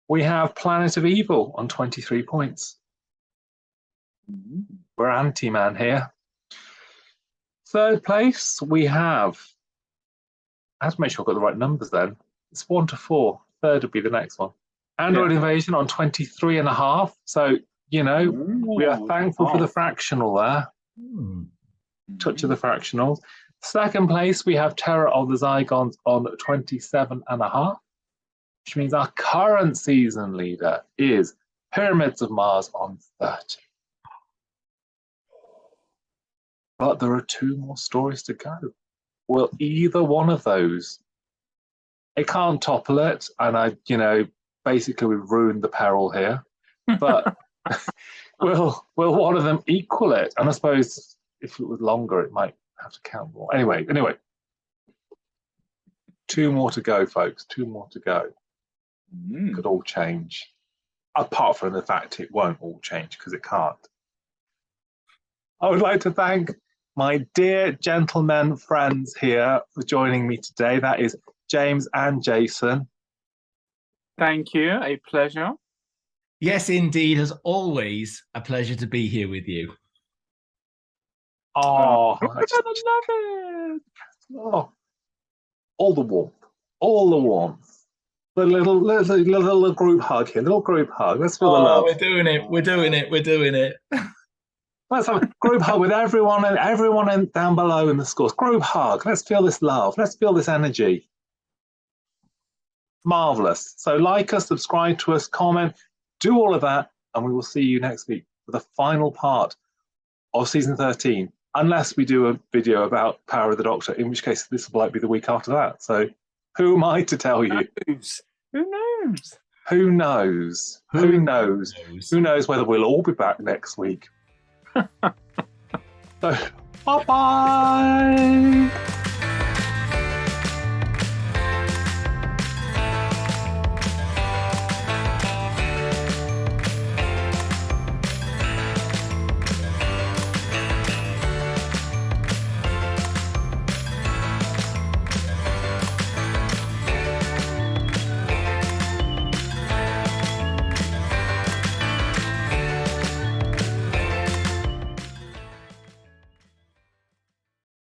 we have Planet of Evil on 23 points. We're anti-man here. 3rd place, we have, I have to make sure I've got the right numbers then. It's 1 to 4. 3rd would be the next one. Android Invasion on 23.5. So, we are thankful for the fractional there. Touch of the fractionals. 2nd place, we have Terror of the Zygons on 27.5, which means our current season leader is Pyramids of Mars on 30. But there are 2 more stories to go. Will either one of those? It can't topple it, and basically we've ruined the peril here. But will one of them equal it? And I suppose if it was longer, it might have to count more. Anyway, 2 more to go, folks. 2 more to go. Could all change. Apart from the fact it won't all change, because it can't. I would like to thank my dear gentlemen friends here for joining me today. That is James and Jason. Thank you. A pleasure. Yes, indeed. As always, a pleasure to be here with you. Oh, I love it. Oh, all the warmth. All the warmth. The little group hug here. Little group hug. Let's feel the love. We're doing it. Let's have a group hug with everyone and down below in the scores. Group hug. Let's feel this love. Let's feel this energy. Marvelous. So like us, subscribe to us, comment, do all of that, and we will see you next week for the final part of season 13. Unless we do a video about Power of the Doctor, in which case this will be the week after that. So who am I to tell you? Who knows? Who knows? Who knows? Who knows whether we'll all be back next week? So, bye-bye!